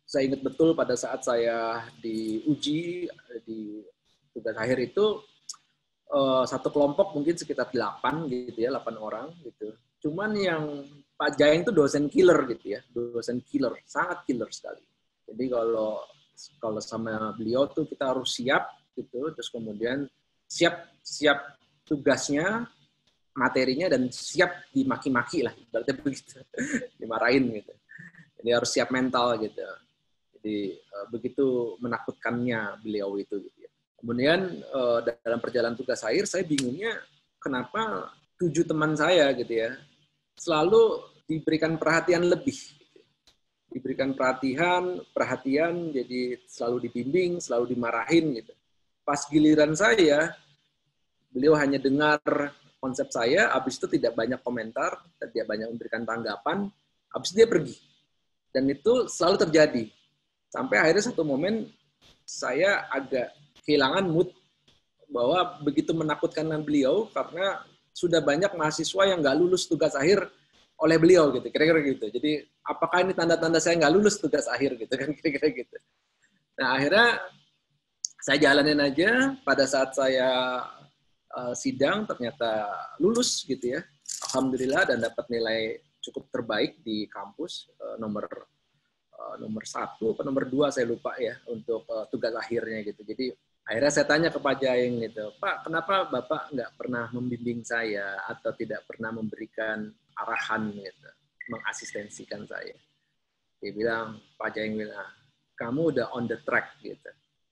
saya ingat betul pada saat saya diuji di tugas akhir itu satu kelompok mungkin sekitar 8 gitu ya, 8 orang gitu. Cuman yang Pak Jaeng itu dosen killer gitu ya, dosen killer, sangat killer sekali. Jadi kalau sama beliau tuh kita harus siap gitu, terus kemudian siap tugasnya, materinya dan siap dimaki-maki lah, ibaratnya begitu, dimarahin gitu. Jadi harus siap mental gitu. Jadi begitu menakutkannya beliau itu gitu ya. Kemudian dalam perjalanan tugas akhir saya bingungnya kenapa 7 teman saya gitu ya selalu diberikan perhatian lebih. Gitu. Diberikan perhatian jadi selalu dibimbing, selalu dimarahin gitu. Pas giliran saya beliau hanya dengar konsep saya, habis itu tidak banyak komentar, tidak banyak memberikan tanggapan, habis itu dia pergi. Dan itu selalu terjadi. Sampai akhirnya satu momen saya agak kehilangan mood bahwa begitu menakutkan beliau karena sudah banyak mahasiswa yang nggak lulus tugas akhir oleh beliau gitu, kira-kira gitu. Jadi apakah ini tanda-tanda saya nggak lulus tugas akhir gitu kan, kira-kira gitu. Nah akhirnya saya jalanin aja. Pada saat saya sidang ternyata lulus gitu ya, alhamdulillah, dan dapat nilai cukup terbaik di kampus, nomor 1 atau nomor 2 saya lupa ya untuk tugas akhirnya gitu. Jadi akhirnya saya tanya ke Pak Jaeng gitu, Pak, kenapa Bapak nggak pernah membimbing saya atau tidak pernah memberikan arahan gitu, mengasistensikan saya? Dia bilang, Pak Jaeng bilang, kamu udah on the track gitu.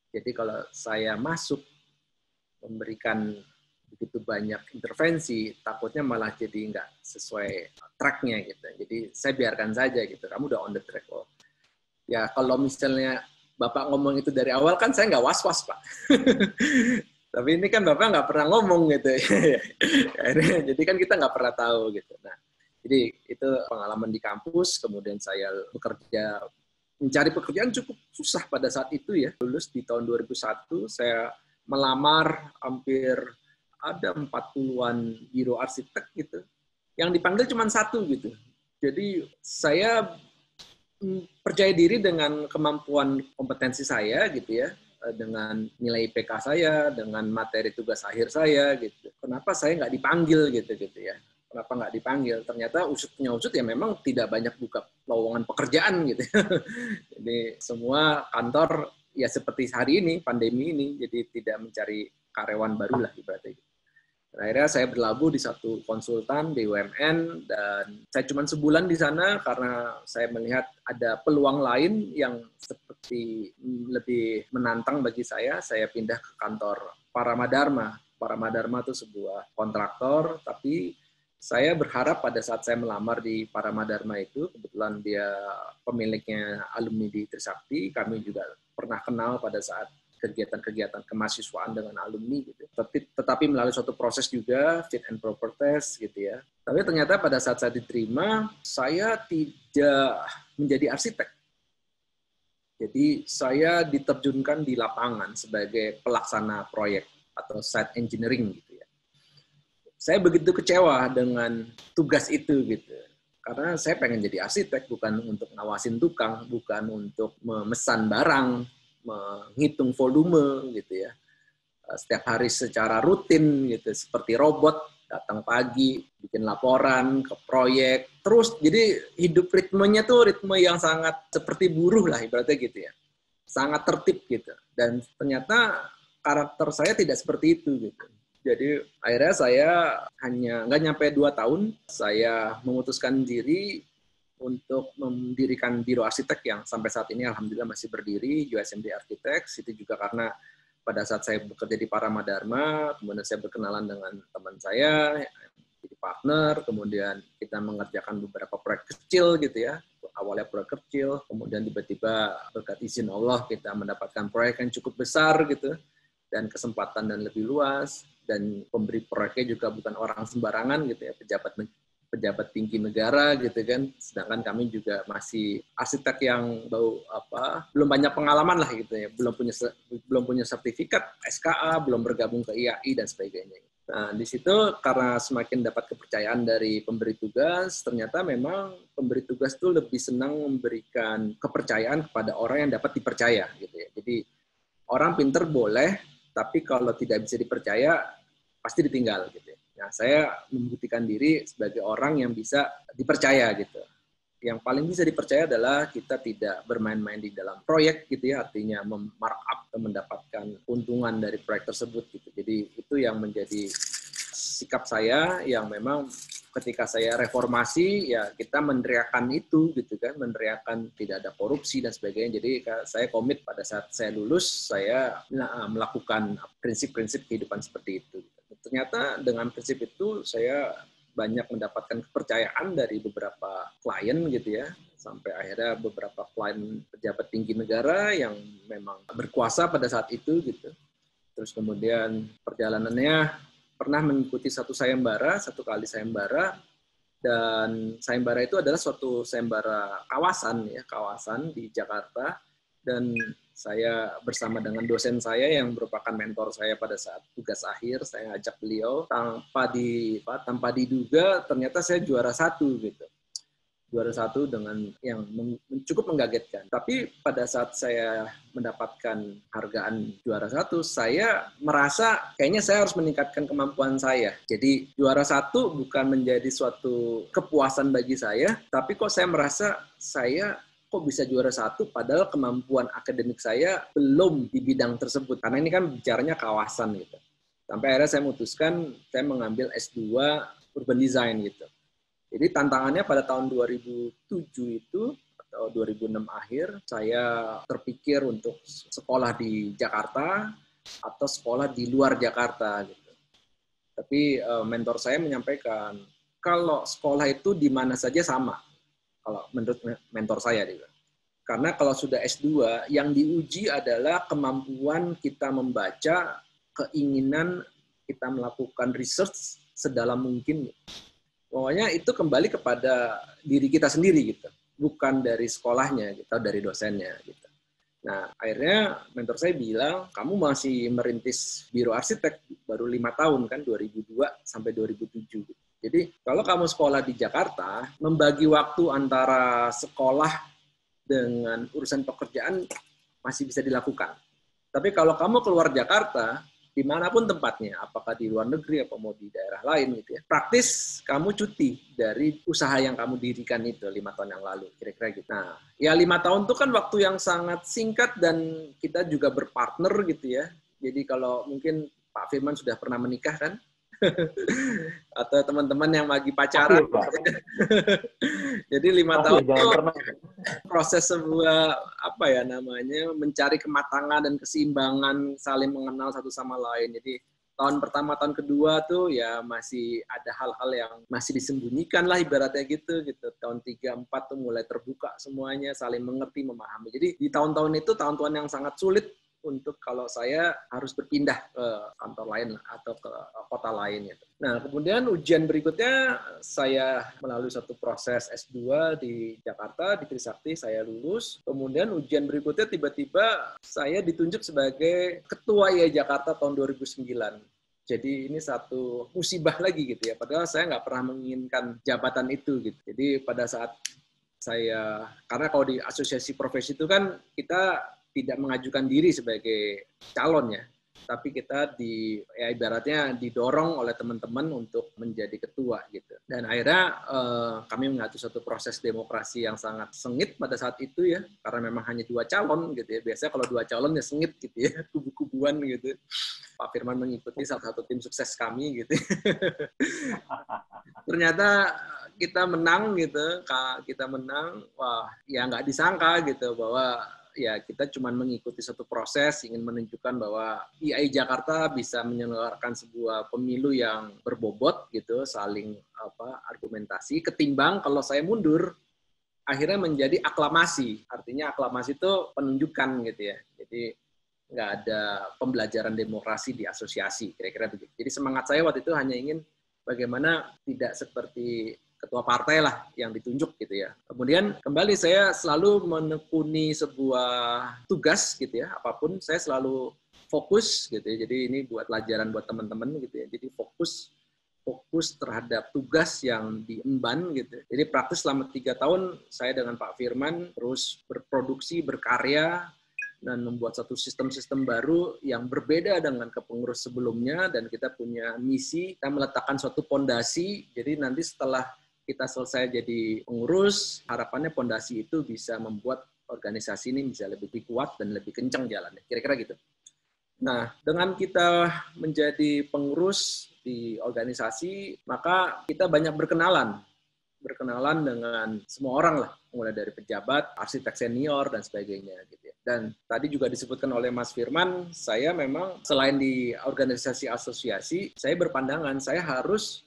Jadi kalau saya masuk memberikan begitu banyak intervensi, takutnya malah jadi nggak sesuai tracknya gitu. Jadi saya biarkan saja gitu, kamu udah on the track. Oh. Ya kalau misalnya Bapak ngomong itu dari awal kan saya nggak was-was, Pak. Tapi ini kan Bapak nggak pernah ngomong gitu. Jadi kan kita nggak pernah tahu gitu. Nah, jadi itu pengalaman di kampus, kemudian saya bekerja, mencari pekerjaan cukup susah pada saat itu ya. Lulus di tahun 2001, saya melamar hampir ada 40-an biro arsitek gitu. Yang dipanggil cuma 1 gitu. Jadi saya percaya diri dengan kemampuan kompetensi saya gitu ya, dengan nilai IPK saya, dengan materi tugas akhir saya gitu. Kenapa saya nggak dipanggil gitu ya? Kenapa nggak dipanggil? Ternyata usut-punya usut ya memang tidak banyak buka lowongan pekerjaan gitu. Jadi semua kantor ya seperti hari ini pandemi ini, jadi tidak mencari karyawan baru lah ibaratnya. Akhirnya saya berlabuh di satu konsultan BUMN dan saya cuma sebulan di sana karena saya melihat ada peluang lain yang seperti lebih menantang bagi saya. Saya pindah ke kantor Paramadharma. Paramadharma itu sebuah kontraktor, tapi saya berharap pada saat saya melamar di Paramadharma itu, kebetulan dia pemiliknya alumni di Trisakti, kami juga pernah kenal pada saat kegiatan-kegiatan kemahasiswaan dengan alumni gitu. Tetapi melalui suatu proses juga fit and proper test gitu ya. Tapi ternyata pada saat saya diterima, saya tidak menjadi arsitek. Jadi saya diterjunkan di lapangan sebagai pelaksana proyek atau site engineering gitu ya. saya begitu kecewa dengan tugas itu gitu. Karena saya pengen jadi arsitek, bukan untuk ngawasin tukang, bukan untuk memesan barang, menghitung volume gitu ya. Setiap hari secara rutin gitu, seperti robot, datang pagi, bikin laporan ke proyek, terus jadi hidup ritmenya tuh ritme yang sangat seperti buruh lah ibaratnya gitu ya. Sangat tertib gitu. Dan ternyata karakter saya tidak seperti itu gitu. Jadi akhirnya saya hanya nggak nyampe 2 tahun, saya memutuskan diri untuk mendirikan biro arsitek yang sampai saat ini alhamdulillah masih berdiri, USMD Architects. Itu juga karena pada saat saya bekerja di Paramadharma, kemudian saya berkenalan dengan teman saya, jadi partner, kemudian kita mengerjakan beberapa proyek kecil gitu ya. Awalnya proyek kecil, kemudian tiba-tiba berkat izin Allah kita mendapatkan proyek yang cukup besar gitu, dan kesempatan dan lebih luas. Dan pemberi proyeknya juga bukan orang sembarangan gitu ya, pejabat tinggi negara gitu kan, sedangkan kami juga masih arsitek yang belum banyak pengalaman lah gitu ya, belum punya sertifikat SKA, belum bergabung ke IAI dan sebagainya. Nah di situ karena semakin dapat kepercayaan dari pemberi tugas, ternyata memang pemberi tugas itu lebih senang memberikan kepercayaan kepada orang yang dapat dipercaya gitu ya. Jadi orang pinter boleh, tapi kalau tidak bisa dipercaya, pasti ditinggal gitu. Nah, saya membuktikan diri sebagai orang yang bisa dipercaya gitu. Yang paling bisa dipercaya adalah kita tidak bermain-main di dalam proyek gitu ya, artinya markup atau mendapatkan keuntungan dari proyek tersebut gitu. Jadi itu yang menjadi sikap saya yang memang ketika saya reformasi ya kita meneriakan itu gitu kan, meneriakan tidak ada korupsi dan sebagainya. Jadi saya komit pada saat saya lulus saya melakukan prinsip-prinsip kehidupan seperti itu. Ternyata dengan prinsip itu saya banyak mendapatkan kepercayaan dari beberapa klien gitu ya, sampai akhirnya beberapa klien pejabat tinggi negara yang memang berkuasa pada saat itu gitu. Terus kemudian perjalanannya pernah mengikuti satu kali sayembara, dan sayembara itu adalah suatu sayembara kawasan di Jakarta, dan saya bersama dengan dosen saya yang merupakan mentor saya pada saat tugas akhir, saya ajak beliau, tanpa diduga ternyata saya juara 1 gitu. Juara 1 dengan yang cukup mengagetkan. Tapi pada saat saya mendapatkan hargaan juara 1, saya merasa kayaknya saya harus meningkatkan kemampuan saya. Jadi juara 1 bukan menjadi suatu kepuasan bagi saya, tapi kok saya merasa saya kok bisa juara 1 padahal kemampuan akademik saya belum di bidang tersebut. Karena ini kan bicaranya kawasan gitu. Sampai akhirnya saya memutuskan saya mengambil S2 Urban Design gitu. Jadi tantangannya pada tahun 2007 itu, atau 2006 akhir, saya terpikir untuk sekolah di Jakarta atau sekolah di luar Jakarta. Gitu. Tapi mentor saya menyampaikan, kalau sekolah itu di mana saja sama, kalau menurut mentor saya. Gitu. Karena kalau sudah S2, yang diuji adalah kemampuan kita membaca, keinginan kita melakukan research sedalam mungkin. Pokoknya itu kembali kepada diri kita sendiri gitu, bukan dari sekolahnya gitu, atau dari dosennya gitu. Nah, akhirnya mentor saya bilang, kamu masih merintis biro arsitek baru 5 tahun kan, 2002 sampai 2007. Gitu. Jadi kalau kamu sekolah di Jakarta, membagi waktu antara sekolah dengan urusan pekerjaan masih bisa dilakukan. Tapi kalau kamu keluar Jakarta, dimanapun tempatnya, apakah di luar negeri atau mau di daerah lain gitu ya, praktis kamu cuti dari usaha yang kamu dirikan itu 5 tahun yang lalu, kira-kira gitu. Nah, ya 5 tahun itu kan waktu yang sangat singkat dan kita juga berpartner gitu ya. Jadi kalau mungkin Pak Firman sudah pernah menikah kan? Atau teman-teman yang lagi pacaran. Jadi 5 tahun itu proses sebuah mencari kematangan dan keseimbangan, saling mengenal satu sama lain. Jadi tahun pertama, tahun kedua tuh ya masih ada hal-hal yang masih disembunyikan lah ibaratnya gitu. Tahun 3, 4 tuh mulai terbuka semuanya, saling mengerti, memahami. Jadi di tahun-tahun itu tahun-tahun yang sangat sulit untuk kalau saya harus berpindah ke kantor lain atau ke kota lain. Gitu. Nah, kemudian ujian berikutnya saya melalui satu proses S2 di Jakarta, di Trisakti, saya lulus. Kemudian ujian berikutnya tiba-tiba saya ditunjuk sebagai Ketua IAI Jakarta tahun 2009. Jadi ini satu musibah lagi gitu ya. Padahal saya nggak pernah menginginkan jabatan itu gitu. Jadi pada saat karena kalau di asosiasi profesi itu kan kita tidak mengajukan diri sebagai calon ya. Tapi kita ibaratnya didorong oleh teman-teman untuk menjadi ketua gitu. Dan akhirnya kami mengatur satu proses demokrasi yang sangat sengit pada saat itu ya, karena memang hanya 2 calon gitu ya. Biasanya kalau 2 calon ya sengit gitu ya, kubu-kubuan gitu. Pak Firman mengikuti salah satu tim sukses kami gitu. Ternyata kita menang gitu, kita menang, wah ya nggak disangka gitu bahwa ya kita cuma mengikuti satu proses, ingin menunjukkan bahwa IAI Jakarta bisa menyelenggarakan sebuah pemilu yang berbobot gitu, saling argumentasi, ketimbang kalau saya mundur, akhirnya menjadi aklamasi. Artinya aklamasi itu penunjukan gitu ya. Jadi nggak ada pembelajaran demokrasi di asosiasi, kira-kira begitu. Jadi semangat saya waktu itu hanya ingin bagaimana tidak seperti ketua partai lah yang ditunjuk gitu ya. Kemudian kembali saya selalu menekuni sebuah tugas gitu ya, apapun saya selalu fokus gitu ya. Jadi ini buat pelajaran buat teman-teman gitu ya. Jadi fokus terhadap tugas yang diemban gitu. Jadi praktis selama 3 tahun saya dengan Pak Firman terus berproduksi, berkarya, dan membuat satu sistem-sistem baru yang berbeda dengan kepengurus sebelumnya, dan kita punya misi, kita meletakkan suatu pondasi, jadi nanti setelah kita selesai jadi pengurus, harapannya pondasi itu bisa membuat organisasi ini bisa lebih kuat dan lebih kencang jalannya, kira-kira gitu. Nah, dengan kita menjadi pengurus di organisasi, maka kita banyak berkenalan dengan semua orang lah, mulai dari pejabat, arsitek senior, dan sebagainya gitu ya. Dan tadi juga disebutkan oleh Mas Firman, saya memang selain di organisasi asosiasi, saya berpandangan saya harus,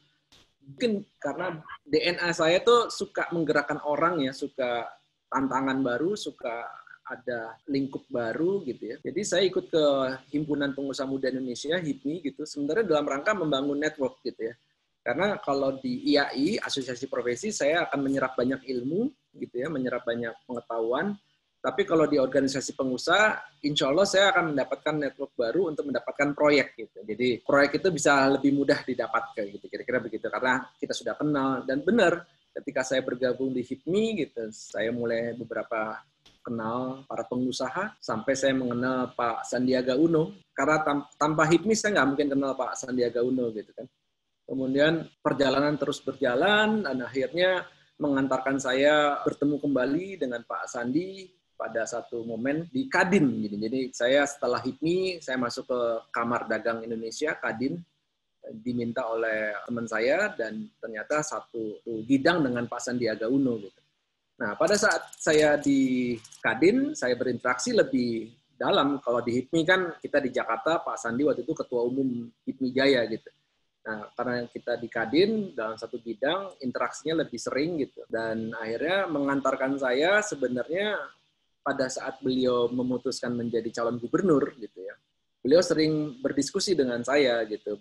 mungkin karena DNA saya tuh suka menggerakkan orang ya, suka tantangan baru, suka ada lingkup baru gitu ya. Jadi saya ikut ke Himpunan Pengusaha Muda Indonesia, HIPMI gitu, sebenarnya dalam rangka membangun network gitu ya. Karena kalau di IAI, asosiasi profesi, saya akan menyerap banyak ilmu gitu ya, menyerap banyak pengetahuan. Tapi kalau di organisasi pengusaha, insya Allah saya akan mendapatkan network baru untuk mendapatkan proyek gitu. Jadi proyek itu bisa lebih mudah didapatkan gitu, kira-kira begitu. Karena kita sudah kenal, dan benar ketika saya bergabung di HIPMI gitu, saya mulai beberapa kenal para pengusaha, sampai saya mengenal Pak Sandiaga Uno. Karena tanpa HIPMI saya nggak mungkin kenal Pak Sandiaga Uno gitu kan. Kemudian perjalanan terus berjalan, dan akhirnya mengantarkan saya bertemu kembali dengan Pak Sandi pada satu momen di Kadin. Jadi saya setelah HIPMI, saya masuk ke Kamar Dagang Indonesia, Kadin, diminta oleh teman saya, dan ternyata satu bidang dengan Pak Sandiaga Uno. Gitu. Nah, pada saat saya di Kadin, saya berinteraksi lebih dalam. Kalau di HIPMI kan kita di Jakarta, Pak Sandi waktu itu Ketua Umum HIPMI Jaya gitu. Nah, karena kita di Kadin dalam satu bidang, interaksinya lebih sering gitu. Dan akhirnya mengantarkan saya sebenarnya pada saat beliau memutuskan menjadi calon gubernur gitu ya. Beliau sering berdiskusi dengan saya gitu,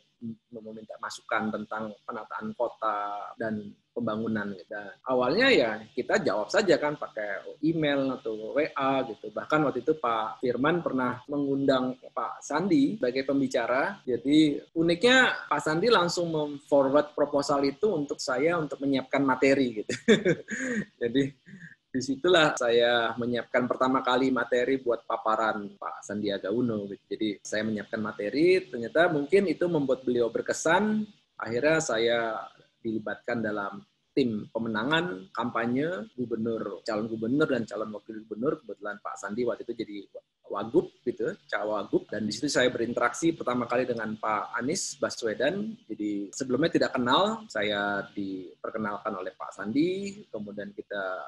meminta masukan tentang penataan kota dan pembangunan. Dan awalnya ya kita jawab saja kan pakai email atau WA gitu. Bahkan waktu itu Pak Firman pernah mengundang Pak Sandi sebagai pembicara. Jadi uniknya Pak Sandi langsung memforward proposal itu untuk saya untuk menyiapkan materi gitu. Jadi disitulah saya menyiapkan pertama kali materi buat paparan Pak Sandiaga Uno. Jadi saya menyiapkan materi, ternyata mungkin itu membuat beliau berkesan. Akhirnya saya dilibatkan dalam tim pemenangan kampanye gubernur, calon gubernur dan calon wakil gubernur. Kebetulan Pak Sandi waktu itu jadi wagub gitu, cawagup, dan di situ saya berinteraksi pertama kali dengan Pak Anies Baswedan. Jadi sebelumnya tidak kenal, saya diperkenalkan oleh Pak Sandi, kemudian kita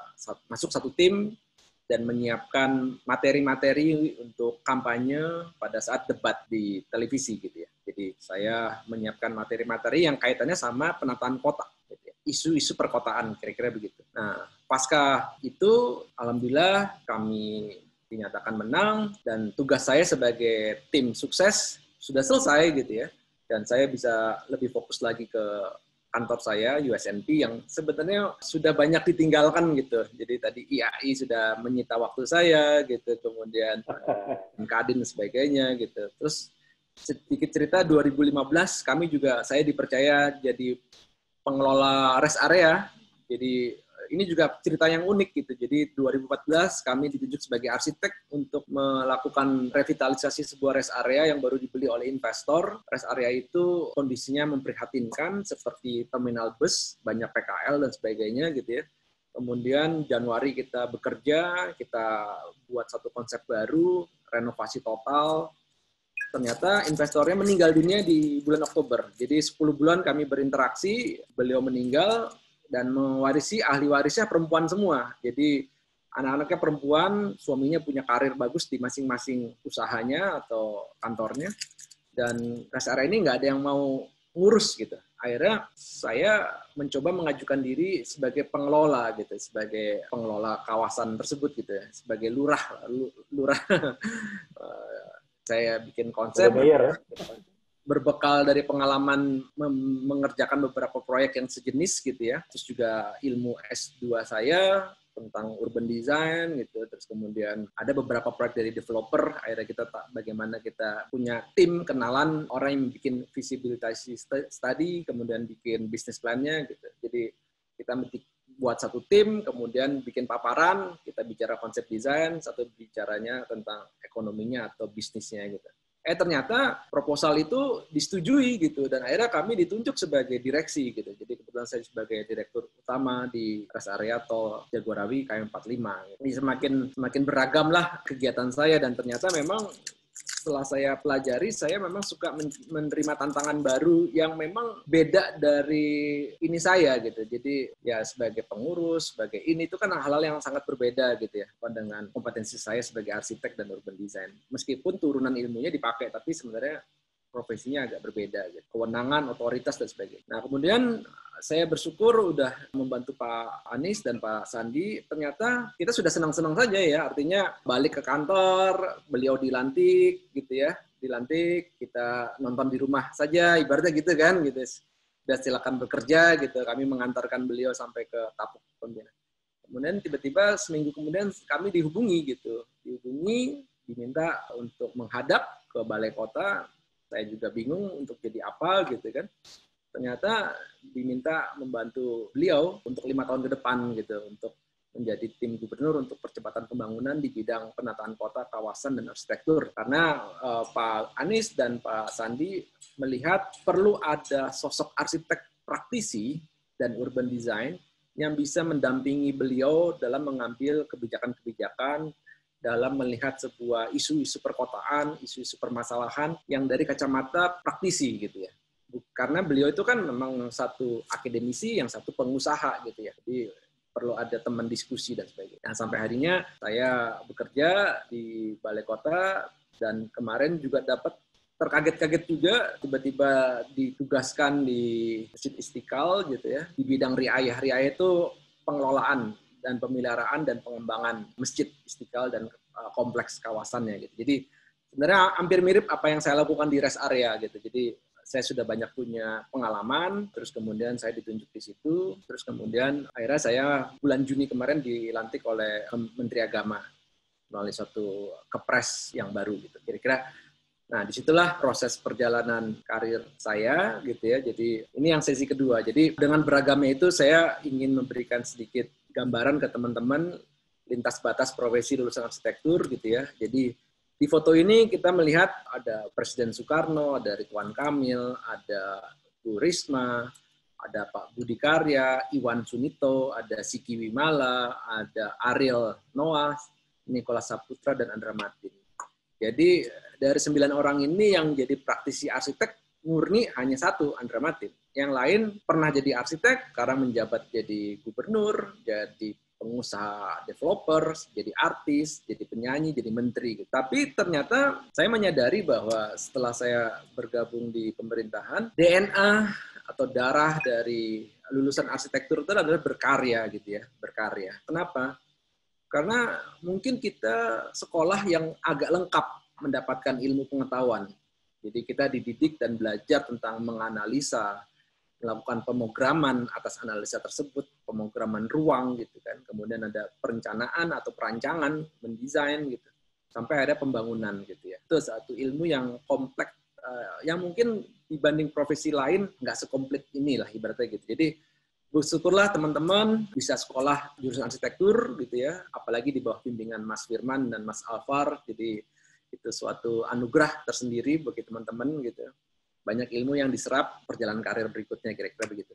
masuk satu tim dan menyiapkan materi-materi untuk kampanye pada saat debat di televisi gitu ya. Jadi saya menyiapkan materi-materi yang kaitannya sama penataan kota, gitu ya. Isu-isu perkotaan, kira-kira begitu. Nah, pasca itu, alhamdulillah kami dinyatakan menang, dan tugas saya sebagai tim sukses sudah selesai gitu ya, dan saya bisa lebih fokus lagi ke kantor saya USNP yang sebenarnya sudah banyak ditinggalkan gitu. Jadi tadi IAI sudah menyita waktu saya gitu, kemudian Kadin dan sebagainya gitu. Terus sedikit cerita, 2015 saya dipercaya jadi pengelola rest area. Jadi ini juga cerita yang unik gitu. Jadi 2014 kami ditunjuk sebagai arsitek untuk melakukan revitalisasi sebuah rest area yang baru dibeli oleh investor. Rest area itu kondisinya memprihatinkan seperti terminal bus, banyak PKL dan sebagainya gitu ya. Kemudian Januari kita bekerja, kita buat satu konsep baru, renovasi total. Ternyata investornya meninggal dunia di bulan Oktober. Jadi 10 bulan kami berinteraksi, beliau meninggal, dan mewarisi ahli warisnya perempuan semua. Jadi anak-anaknya perempuan, suaminya punya karir bagus di masing-masing usahanya atau kantornya. Dan rest area ini nggak ada yang mau ngurus gitu. Akhirnya saya mencoba mengajukan diri sebagai pengelola gitu, sebagai pengelola kawasan tersebut gitu ya, sebagai lurah. Saya bikin konsep. Berbekal dari pengalaman mengerjakan beberapa proyek yang sejenis gitu ya, terus juga ilmu S2 saya tentang urban design gitu, terus kemudian ada beberapa proyek dari developer, akhirnya bagaimana kita punya tim kenalan orang yang bikin feasibility study, kemudian bikin business plan-nya gitu. Jadi kita buat satu tim, kemudian bikin paparan, kita bicara konsep desain, satu bicaranya tentang ekonominya atau bisnisnya gitu. Ternyata proposal itu disetujui gitu, dan akhirnya kami ditunjuk sebagai direksi gitu. Jadi kebetulan saya sebagai direktur utama di rest area tol Jagorawi KM45. Ini semakin beragam lah kegiatan saya, dan ternyata memang setelah saya pelajari, saya memang suka menerima tantangan baru yang memang beda dari ini saya gitu. Jadi ya sebagai pengurus, sebagai ini itu kan hal-hal yang sangat berbeda gitu ya dengan kompetensi saya sebagai arsitek dan urban design. Meskipun turunan ilmunya dipakai, tapi sebenarnya profesinya agak berbeda gitu. Kewenangan, otoritas dan sebagainya. Nah, kemudian saya bersyukur udah membantu Pak Anies dan Pak Sandi. Ternyata kita sudah senang-senang saja ya, artinya balik ke kantor, beliau dilantik gitu ya, dilantik, kita nonton di rumah saja, ibaratnya gitu kan, gitu. Sudah silakan bekerja gitu, kami mengantarkan beliau sampai ke Tapuk Pembina. Kemudian tiba-tiba seminggu kemudian kami dihubungi, diminta untuk menghadap ke Balai Kota. Saya juga bingung untuk jadi apa gitu kan. Ternyata diminta membantu beliau untuk 5 tahun ke depan gitu, untuk menjadi tim gubernur untuk percepatan pembangunan di bidang penataan kota, kawasan, dan arsitektur. Karena Pak Anies dan Pak Sandi melihat perlu ada sosok arsitek praktisi dan urban design yang bisa mendampingi beliau dalam mengambil kebijakan-kebijakan, dalam melihat sebuah isu-isu perkotaan, isu-isu permasalahan yang dari kacamata praktisi gitu ya. Karena beliau itu kan memang satu akademisi, yang satu pengusaha gitu ya. Jadi perlu ada teman diskusi dan sebagainya. Nah, sampai harinya saya bekerja di Balai Kota, dan kemarin juga dapat terkaget-kaget juga tiba-tiba ditugaskan di Masjid Istiqlal gitu ya, di bidang riayah. Riayah itu pengelolaan dan pemeliharaan dan pengembangan Masjid Istiqlal dan kompleks kawasannya gitu. Jadi sebenarnya hampir mirip apa yang saya lakukan di rest area gitu. Jadi saya sudah banyak punya pengalaman, terus kemudian saya ditunjuk di situ, terus kemudian akhirnya saya bulan Juni kemarin dilantik oleh Menteri Agama melalui suatu kepres yang baru gitu. Kira-kira, nah disitulah proses perjalanan karir saya gitu ya. Jadi ini yang sesi kedua. Jadi dengan beragamnya itu saya ingin memberikan sedikit gambaran ke teman-teman lintas batas profesi lulusan arsitektur gitu ya. Jadi di foto ini kita melihat ada Presiden Soekarno, ada Ridwan Kamil, ada Bu Risma, ada Pak Budi Karya, Iwan Sunito, ada Siki Wimala, ada Ariel Noah, Nicholas Saputra, dan Andra Martin. Jadi dari 9 orang ini yang jadi praktisi arsitek murni hanya satu, Andra Martin. Yang lain pernah jadi arsitek, sekarang menjabat jadi gubernur, jadi pengusaha developer, jadi artis, jadi penyanyi, jadi menteri. Tapi ternyata saya menyadari bahwa setelah saya bergabung di pemerintahan, DNA atau darah dari lulusan arsitektur itu adalah berkarya gitu ya, berkarya. Kenapa? Karena mungkin kita sekolah yang agak lengkap mendapatkan ilmu pengetahuan. Jadi kita dididik dan belajar tentang menganalisa, melakukan pemrograman atas analisa tersebut, pemrograman ruang gitu kan, kemudian ada perencanaan atau perancangan, mendesain gitu, sampai ada pembangunan gitu ya. Itu satu ilmu yang kompleks yang mungkin dibanding profesi lain nggak sekomplit inilah ibaratnya gitu. Jadi bersyukurlah teman-teman bisa sekolah jurusan arsitektur gitu ya, apalagi di bawah bimbingan Mas Firman dan Mas Alvar. Jadi itu suatu anugerah tersendiri bagi teman-teman gitu. Banyak ilmu yang diserap perjalanan karir berikutnya, kira-kira begitu.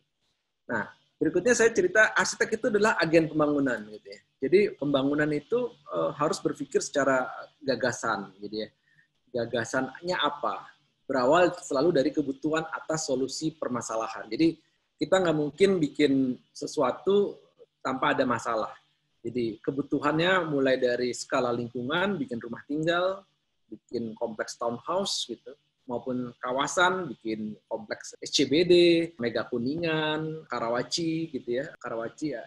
Nah, berikutnya saya cerita arsitek itu adalah agen pembangunan gitu ya. Jadi pembangunan itu harus berpikir secara gagasan gitu ya. Gagasannya apa? Berawal selalu dari kebutuhan atas solusi permasalahan. Jadi kita nggak mungkin bikin sesuatu tanpa ada masalah. Jadi kebutuhannya mulai dari skala lingkungan, bikin rumah tinggal, bikin kompleks townhouse gitu, maupun kawasan, bikin kompleks SCBD, Mega Kuningan, Karawaci gitu ya. Karawaci ya,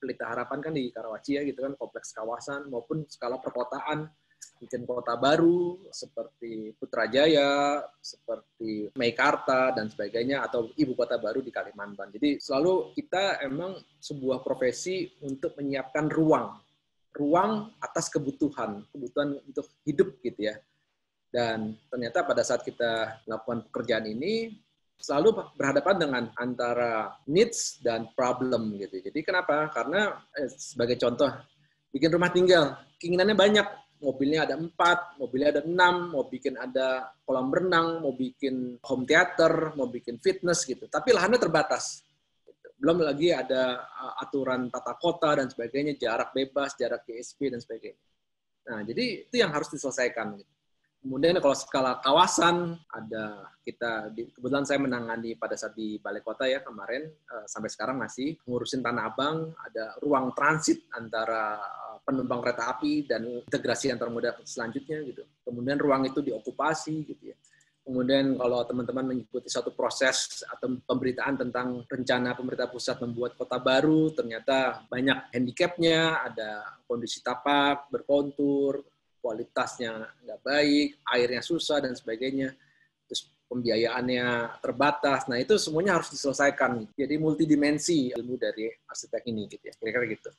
Pelita Harapan kan di Karawaci ya gitu kan, kompleks kawasan, maupun skala perkotaan, bikin kota baru seperti Putrajaya, seperti Meikarta dan sebagainya, atau ibu kota baru di Kalimantan. Jadi selalu kita emang sebuah profesi untuk menyiapkan ruang atas kebutuhan untuk hidup gitu ya. Dan ternyata pada saat kita melakukan pekerjaan ini selalu berhadapan dengan antara needs dan problem gitu. Jadi kenapa? Karena sebagai contoh bikin rumah tinggal, keinginannya banyak. Mobilnya ada 4, mobilnya ada 6, mau bikin ada kolam renang, mau bikin home theater, mau bikin fitness gitu. Tapi lahannya terbatas. Belum lagi ada aturan tata kota dan sebagainya, jarak bebas, jarak GSP dan sebagainya. Nah, jadi itu yang harus diselesaikan. Kemudian kalau skala kawasan, ada kebetulan saya menangani pada saat di Balai Kota ya kemarin, sampai sekarang masih ngurusin Tanah Abang, ada ruang transit antara penumpang kereta api dan integrasi antar moda selanjutnya gitu. Kemudian ruang itu diokupasi gitu ya. Kemudian kalau teman-teman mengikuti suatu proses atau pemberitaan tentang rencana pemerintah pusat membuat kota baru, ternyata banyak handicapnya, ada kondisi tapak, berkontur, kualitasnya nggak baik, airnya susah dan sebagainya, terus pembiayaannya terbatas. Nah itu semuanya harus diselesaikan. Jadi multidimensi ilmu dari arsitek ini gitu ya, kira-kira gitu.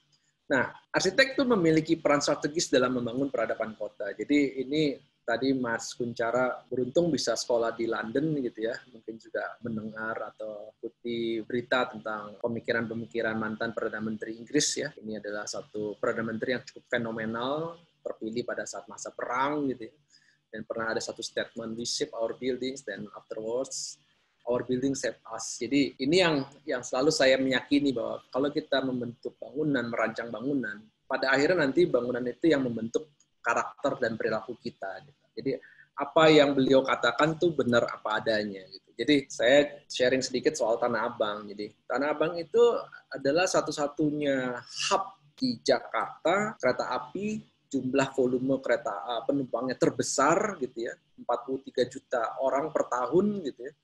Nah, arsitek itu memiliki peran strategis dalam membangun peradaban kota. Jadi ini tadi Mas Kunchara beruntung bisa sekolah di London gitu ya, mungkin juga mendengar atau ikuti berita tentang pemikiran-pemikiran mantan Perdana Menteri Inggris ya. Ini adalah satu Perdana Menteri yang cukup fenomenal, terpilih pada saat masa perang gitu ya. Dan pernah ada satu statement, we shape our buildings, then afterwards our building save us. Jadi ini yang selalu saya meyakini bahwa kalau kita membentuk bangunan, merancang bangunan, pada akhirnya nanti bangunan itu yang membentuk karakter dan perilaku kita. Gitu. Jadi apa yang beliau katakan tuh benar apa adanya. Gitu. Jadi saya sharing sedikit soal Tanah Abang. Jadi Tanah Abang itu adalah satu-satunya hub di Jakarta kereta api jumlah volume kereta penumpangnya terbesar gitu ya, 43 juta orang per tahun gitu ya.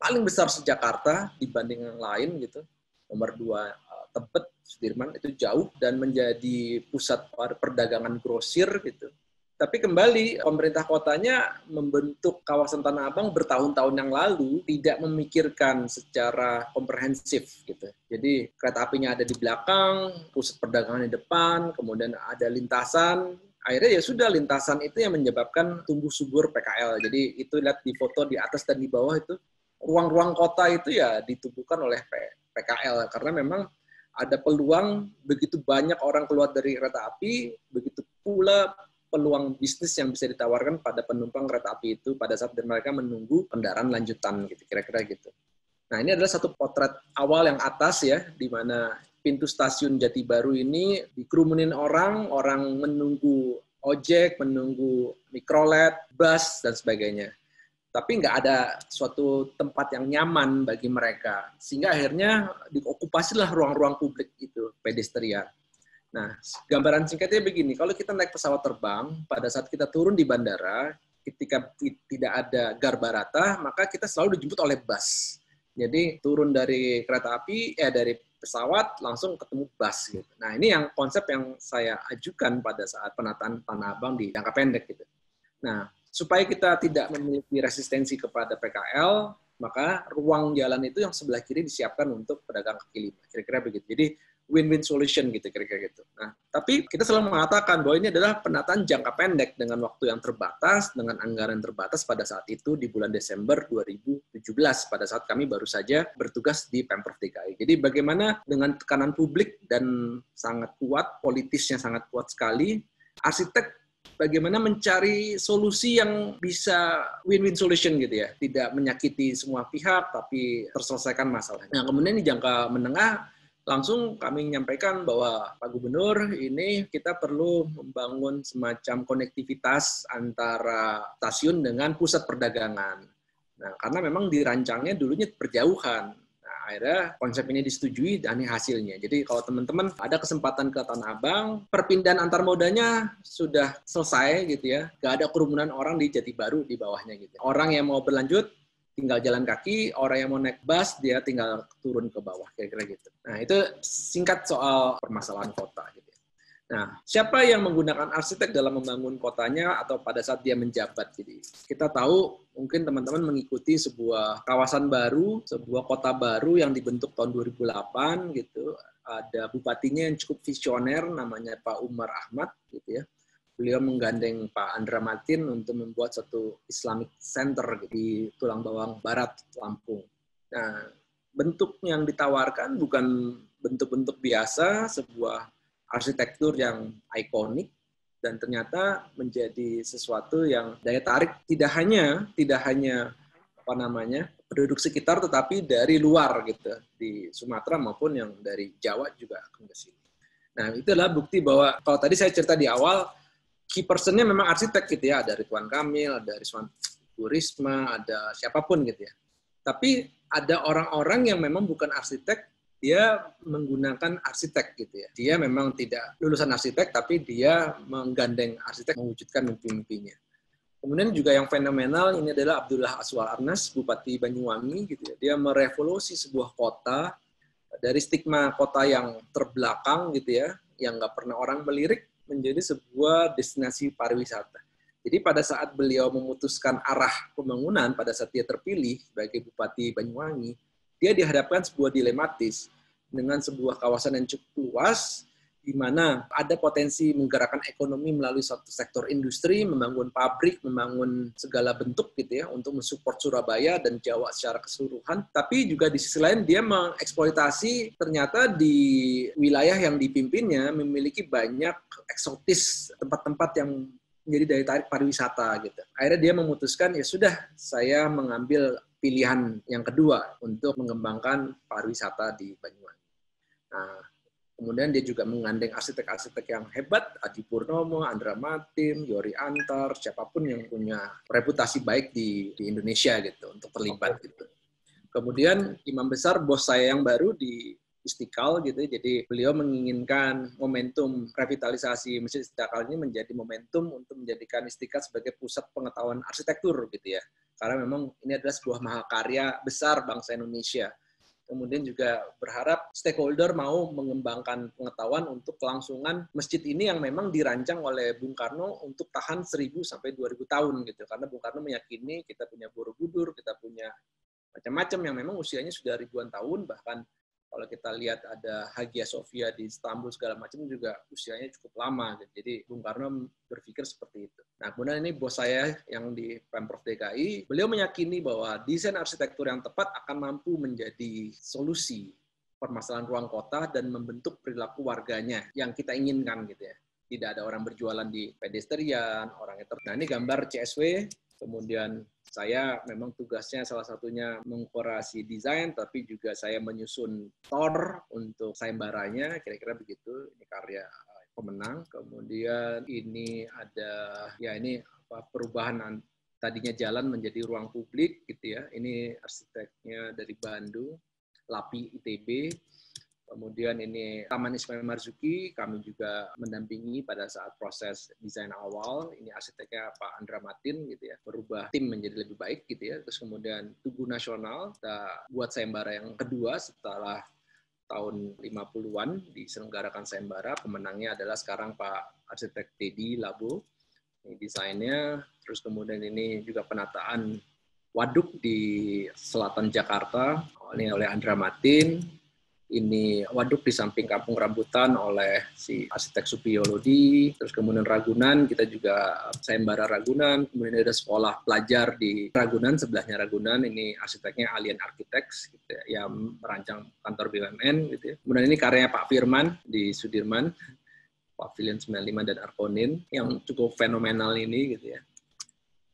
Paling besar se-Jakarta dibanding yang lain gitu. Nomor 2 Tebet, Sudirman itu jauh dan menjadi pusat perdagangan grosir gitu. Tapi kembali pemerintah kotanya membentuk kawasan Tanah Abang bertahun-tahun yang lalu tidak memikirkan secara komprehensif gitu. Jadi kereta apinya ada di belakang, pusat perdagangan di depan, kemudian ada lintasan. Akhirnya ya sudah lintasan itu yang menyebabkan tumbuh subur PKL. Jadi itu lihat di foto di atas dan di bawah itu ruang-ruang kota itu ya ditumbuhkan oleh PKL karena memang ada peluang begitu banyak orang keluar dari kereta api, begitu pula peluang bisnis yang bisa ditawarkan pada penumpang kereta api itu pada saat mereka menunggu kendaraan lanjutan gitu, kira-kira gitu. Nah, ini adalah satu potret awal yang atas ya, di mana pintu stasiun Jati Baru ini dikerumunin orang menunggu ojek, menunggu mikrolet, bus dan sebagainya. Tapi nggak ada suatu tempat yang nyaman bagi mereka. Sehingga akhirnya diokupasilah ruang-ruang publik itu, pedestrian. Nah, gambaran singkatnya begini, kalau kita naik pesawat terbang, pada saat kita turun di bandara, ketika tidak ada garbarata, maka kita selalu dijemput oleh bus. Jadi turun dari kereta api, dari pesawat, langsung ketemu bus. Gitu. Nah, ini yang konsep yang saya ajukan pada saat penataan Tanah Abang di jangka pendek. Gitu. Nah, supaya kita tidak memiliki resistensi kepada PKL, maka ruang jalan itu yang sebelah kiri disiapkan untuk pedagang kaki lima. Kira-kira begitu. Jadi win-win solution gitu kira-kira gitu. Nah, tapi kita selalu mengatakan bahwa ini adalah penataan jangka pendek dengan waktu yang terbatas, dengan anggaran terbatas pada saat itu di bulan Desember 2017 pada saat kami baru saja bertugas di Pemprov DKI. Jadi bagaimana dengan tekanan publik dan sangat kuat, politisnya sangat kuat sekali, arsitek bagaimana mencari solusi yang bisa win-win solution gitu ya, tidak menyakiti semua pihak tapi terselesaikan masalahnya. Nah, kemudian di jangka menengah langsung kami menyampaikan bahwa Pak Gubernur, ini kita perlu membangun semacam konektivitas antara stasiun dengan pusat perdagangan. Nah, karena memang dirancangnya dulunya berjauhan. Nah, akhirnya konsep ini disetujui dan ini hasilnya. Jadi kalau teman-teman ada kesempatan ke Tanah Abang, perpindahan antar modanya sudah selesai gitu ya. Nggak ada kerumunan orang di Jati Baru di bawahnya gitu. Orang yang mau berlanjut tinggal jalan kaki, orang yang mau naik bus, dia tinggal turun ke bawah, kira-kira gitu. Nah, itu singkat soal permasalahan kota. Gitu. Nah, siapa yang menggunakan arsitek dalam membangun kotanya atau pada saat dia menjabat? Jadi, kita tahu mungkin teman-teman mengikuti sebuah kawasan baru, sebuah kota baru yang dibentuk tahun 2008, gitu. Ada bupatinya yang cukup visioner, namanya Pak Umar Ahmad, gitu ya. Beliau menggandeng Pak Andra Matin untuk membuat satu Islamic Center di Tulang Bawang Barat, Lampung. Nah, bentuk yang ditawarkan bukan bentuk-bentuk biasa, sebuah arsitektur yang ikonik, dan ternyata menjadi sesuatu yang daya tarik tidak hanya penduduk sekitar, tetapi dari luar gitu, di Sumatera maupun yang dari Jawa juga akan ke sini. Nah, itulah bukti bahwa kalau tadi saya cerita di awal, key person-nya memang arsitek gitu ya, ada Ridwan Kamil, ada Bu Risma, ada siapapun gitu ya. Tapi ada orang-orang yang memang bukan arsitek, dia menggunakan arsitek gitu ya. Dia memang tidak lulusan arsitek, tapi dia menggandeng arsitek mewujudkan mimpi-mimpinya. Kemudian juga yang fenomenal ini adalah Abdullah Aswal Arnas, Bupati Banyuwangi gitu ya. Dia merevolusi sebuah kota dari stigma kota yang terbelakang gitu ya, yang nggak pernah orang melirik, menjadi sebuah destinasi pariwisata. Jadi pada saat beliau memutuskan arah pembangunan, pada saat dia terpilih sebagai Bupati Banyuwangi, dia dihadapkan sebuah dilematis dengan sebuah kawasan yang cukup luas, di mana ada potensi menggerakkan ekonomi melalui suatu sektor industri, membangun pabrik, membangun segala bentuk gitu ya, untuk mensupport Surabaya dan Jawa secara keseluruhan. Tapi juga di sisi lain dia mengeksploitasi ternyata di wilayah yang dipimpinnya memiliki banyak eksotis, tempat-tempat yang menjadi daya tarik pariwisata gitu. Akhirnya dia memutuskan, ya sudah, saya mengambil pilihan yang kedua untuk mengembangkan pariwisata di Banyuwangi. Nah, kemudian dia juga menggandeng arsitek-arsitek yang hebat, Adi Purnomo, Andra Matin, Yori Antar, siapapun yang punya reputasi baik di Indonesia gitu untuk terlibat gitu. Kemudian imam besar bos saya yang baru di Istiqlal gitu, jadi beliau menginginkan momentum revitalisasi Masjid Istiqlal ini menjadi momentum untuk menjadikan Istiqlal sebagai pusat pengetahuan arsitektur gitu ya. Karena memang ini adalah sebuah mahakarya besar bangsa Indonesia. Kemudian juga berharap stakeholder mau mengembangkan pengetahuan untuk kelangsungan masjid ini yang memang dirancang oleh Bung Karno untuk tahan 1000 sampai 2000 tahun gitu. Karena Bung Karno meyakini kita punya Borobudur, kita punya macam-macam yang memang usianya sudah ribuan tahun, bahkan kalau kita lihat ada Hagia Sophia di Istanbul segala macam juga usianya cukup lama. Gitu. Jadi Bung Karno berpikir seperti itu. Nah, kemudian ini bos saya yang di Pemprov DKI, beliau meyakini bahwa desain arsitektur yang tepat akan mampu menjadi solusi permasalahan ruang kota dan membentuk perilaku warganya yang kita inginkan gitu ya. Tidak ada orang berjualan di pedestrian, Nah, ini gambar CSW, kemudian saya memang tugasnya salah satunya mengkurasi desain, tapi juga saya menyusun TOR untuk sayembaranya, kira-kira begitu. Ini karya pemenang. Kemudian ini ada, ya ini perubahan tadinya jalan menjadi ruang publik, gitu ya. Ini arsiteknya dari Bandung, LAPI ITB. Kemudian ini Taman Ismail Marzuki, kami juga mendampingi pada saat proses desain awal. Ini arsiteknya Pak Andra Matin, gitu ya, berubah tim menjadi lebih baik, gitu ya. Terus kemudian Tugu Nasional, kita buat sayembara yang kedua setelah tahun 50-an diselenggarakan sayembara. Pemenangnya adalah sekarang Pak Arsitek Dedi Labo. Ini desainnya. Terus kemudian ini juga penataan waduk di selatan Jakarta, ini oleh Andra Matin. ini waduk di samping Kampung Rambutan oleh si arsitek Supiyo Lodi, terus kemudian Ragunan, kita juga sayembara Ragunan, kemudian ada sekolah pelajar di Ragunan, sebelahnya Ragunan, ini arsiteknya Alien Architects, gitu ya, yang merancang kantor BUMN, gitu ya. Kemudian ini karyanya Pak Firman di Sudirman, Pavilion 95 dan Arkonin, yang cukup fenomenal ini, gitu ya.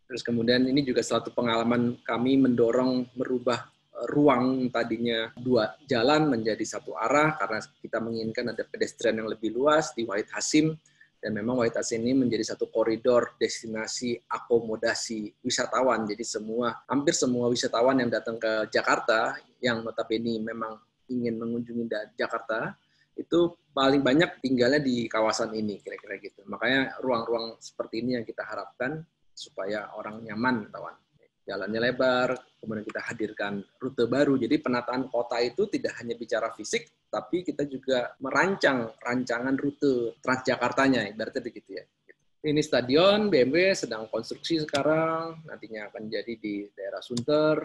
Terus kemudian ini juga suatu pengalaman kami mendorong merubah ruang tadinya 2 jalan menjadi 1 arah karena kita menginginkan ada pedestrian yang lebih luas di Wahid Hasim, dan memang Wahid Hasim ini menjadi satu koridor destinasi akomodasi wisatawan. Jadi hampir semua wisatawan yang datang ke Jakarta yang notabene memang ingin mengunjungi Jakarta itu paling banyak tinggalnya di kawasan ini, kira-kira gitu. Makanya ruang-ruang seperti ini yang kita harapkan supaya orang nyaman, kawan. Jalannya lebar, kemudian kita hadirkan rute baru. Jadi penataan kota itu tidak hanya bicara fisik, tapi kita juga merancang rancangan rute Transjakartanya, ibaratnya begitu ya. Ini stadion BMW sedang konstruksi sekarang, nantinya akan jadi di daerah Sunter.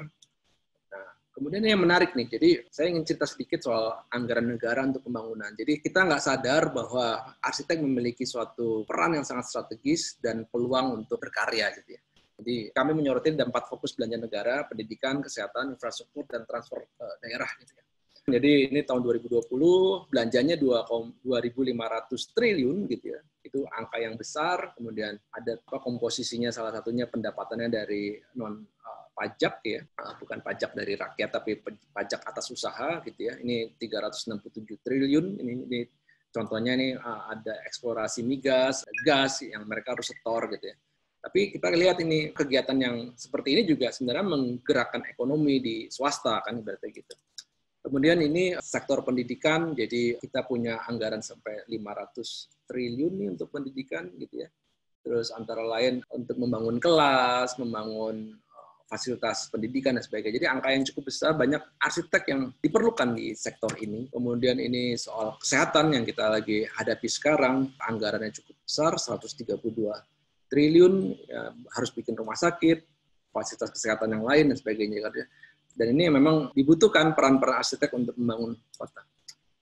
Nah, kemudian yang menarik nih, jadi saya ingin cerita sedikit soal anggaran negara untuk pembangunan. Jadi kita nggak sadar bahwa arsitek memiliki suatu peran yang sangat strategis dan peluang untuk berkarya gitu ya. Jadi kami menyoroti ada 4 fokus belanja negara, pendidikan, kesehatan, infrastruktur, dan transfer daerah. Gitu ya. Jadi ini tahun 2020 belanjanya 2.500 triliun gitu ya. Itu angka yang besar. Kemudian ada komposisinya, salah satunya pendapatannya dari non pajak ya, bukan pajak dari rakyat tapi pajak atas usaha gitu ya. Ini 367 triliun. Ini contohnya ini ada eksplorasi migas, gas yang mereka harus setor gitu ya. Tapi kita lihat ini kegiatan yang seperti ini juga sebenarnya menggerakkan ekonomi di swasta kan ibaratnya gitu. Kemudian ini sektor pendidikan, jadi kita punya anggaran sampai 500 triliun nih untuk pendidikan gitu ya. Terus antara lain untuk membangun kelas, membangun fasilitas pendidikan dan sebagainya. Jadi angka yang cukup besar, banyak arsitek yang diperlukan di sektor ini. Kemudian ini soal kesehatan yang kita lagi hadapi sekarang, anggarannya cukup besar, 132 triliun, ya, harus bikin rumah sakit, fasilitas kesehatan yang lain, dan sebagainya. Dan ini memang dibutuhkan peran-peran arsitek untuk membangun kota.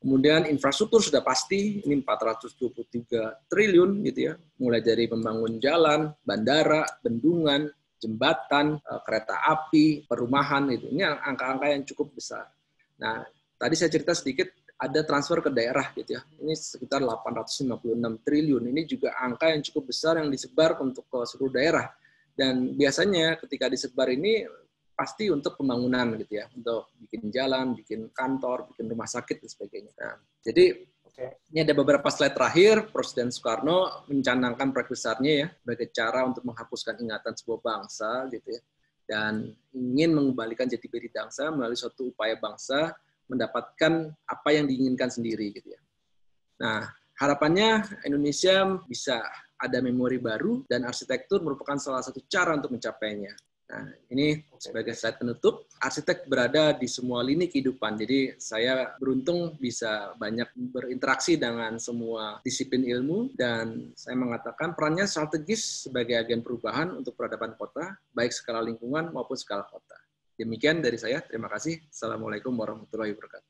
Kemudian infrastruktur sudah pasti, ini 423 triliun, gitu ya, mulai dari membangun jalan, bandara, bendungan, jembatan, kereta api, perumahan, gitu. Ini angka-angka yang cukup besar. Nah, tadi saya cerita sedikit, ada transfer ke daerah gitu ya. Ini sekitar 856 triliun. Ini juga angka yang cukup besar yang disebar untuk ke seluruh daerah. Dan biasanya ketika disebar ini pasti untuk pembangunan gitu ya, untuk bikin jalan, bikin kantor, bikin rumah sakit dan sebagainya. Nah, jadi ini ada beberapa slide terakhir. Presiden Soekarno mencanangkan proyek besarnya ya sebagai cara untuk menghapuskan ingatan sebuah bangsa gitu ya, dan ingin mengembalikan jati diri bangsa melalui suatu upaya bangsa mendapatkan apa yang diinginkan sendiri gitu ya. Nah, harapannya Indonesia bisa ada memori baru dan arsitektur merupakan salah satu cara untuk mencapainya. Nah, ini sebagai slide penutup, arsitek berada di semua lini kehidupan. Jadi saya beruntung bisa banyak berinteraksi dengan semua disiplin ilmu dan saya mengatakan perannya strategis sebagai agen perubahan untuk peradaban kota, baik skala lingkungan maupun skala kota. Demikian dari saya. Terima kasih. Assalamualaikum warahmatullahi wabarakatuh.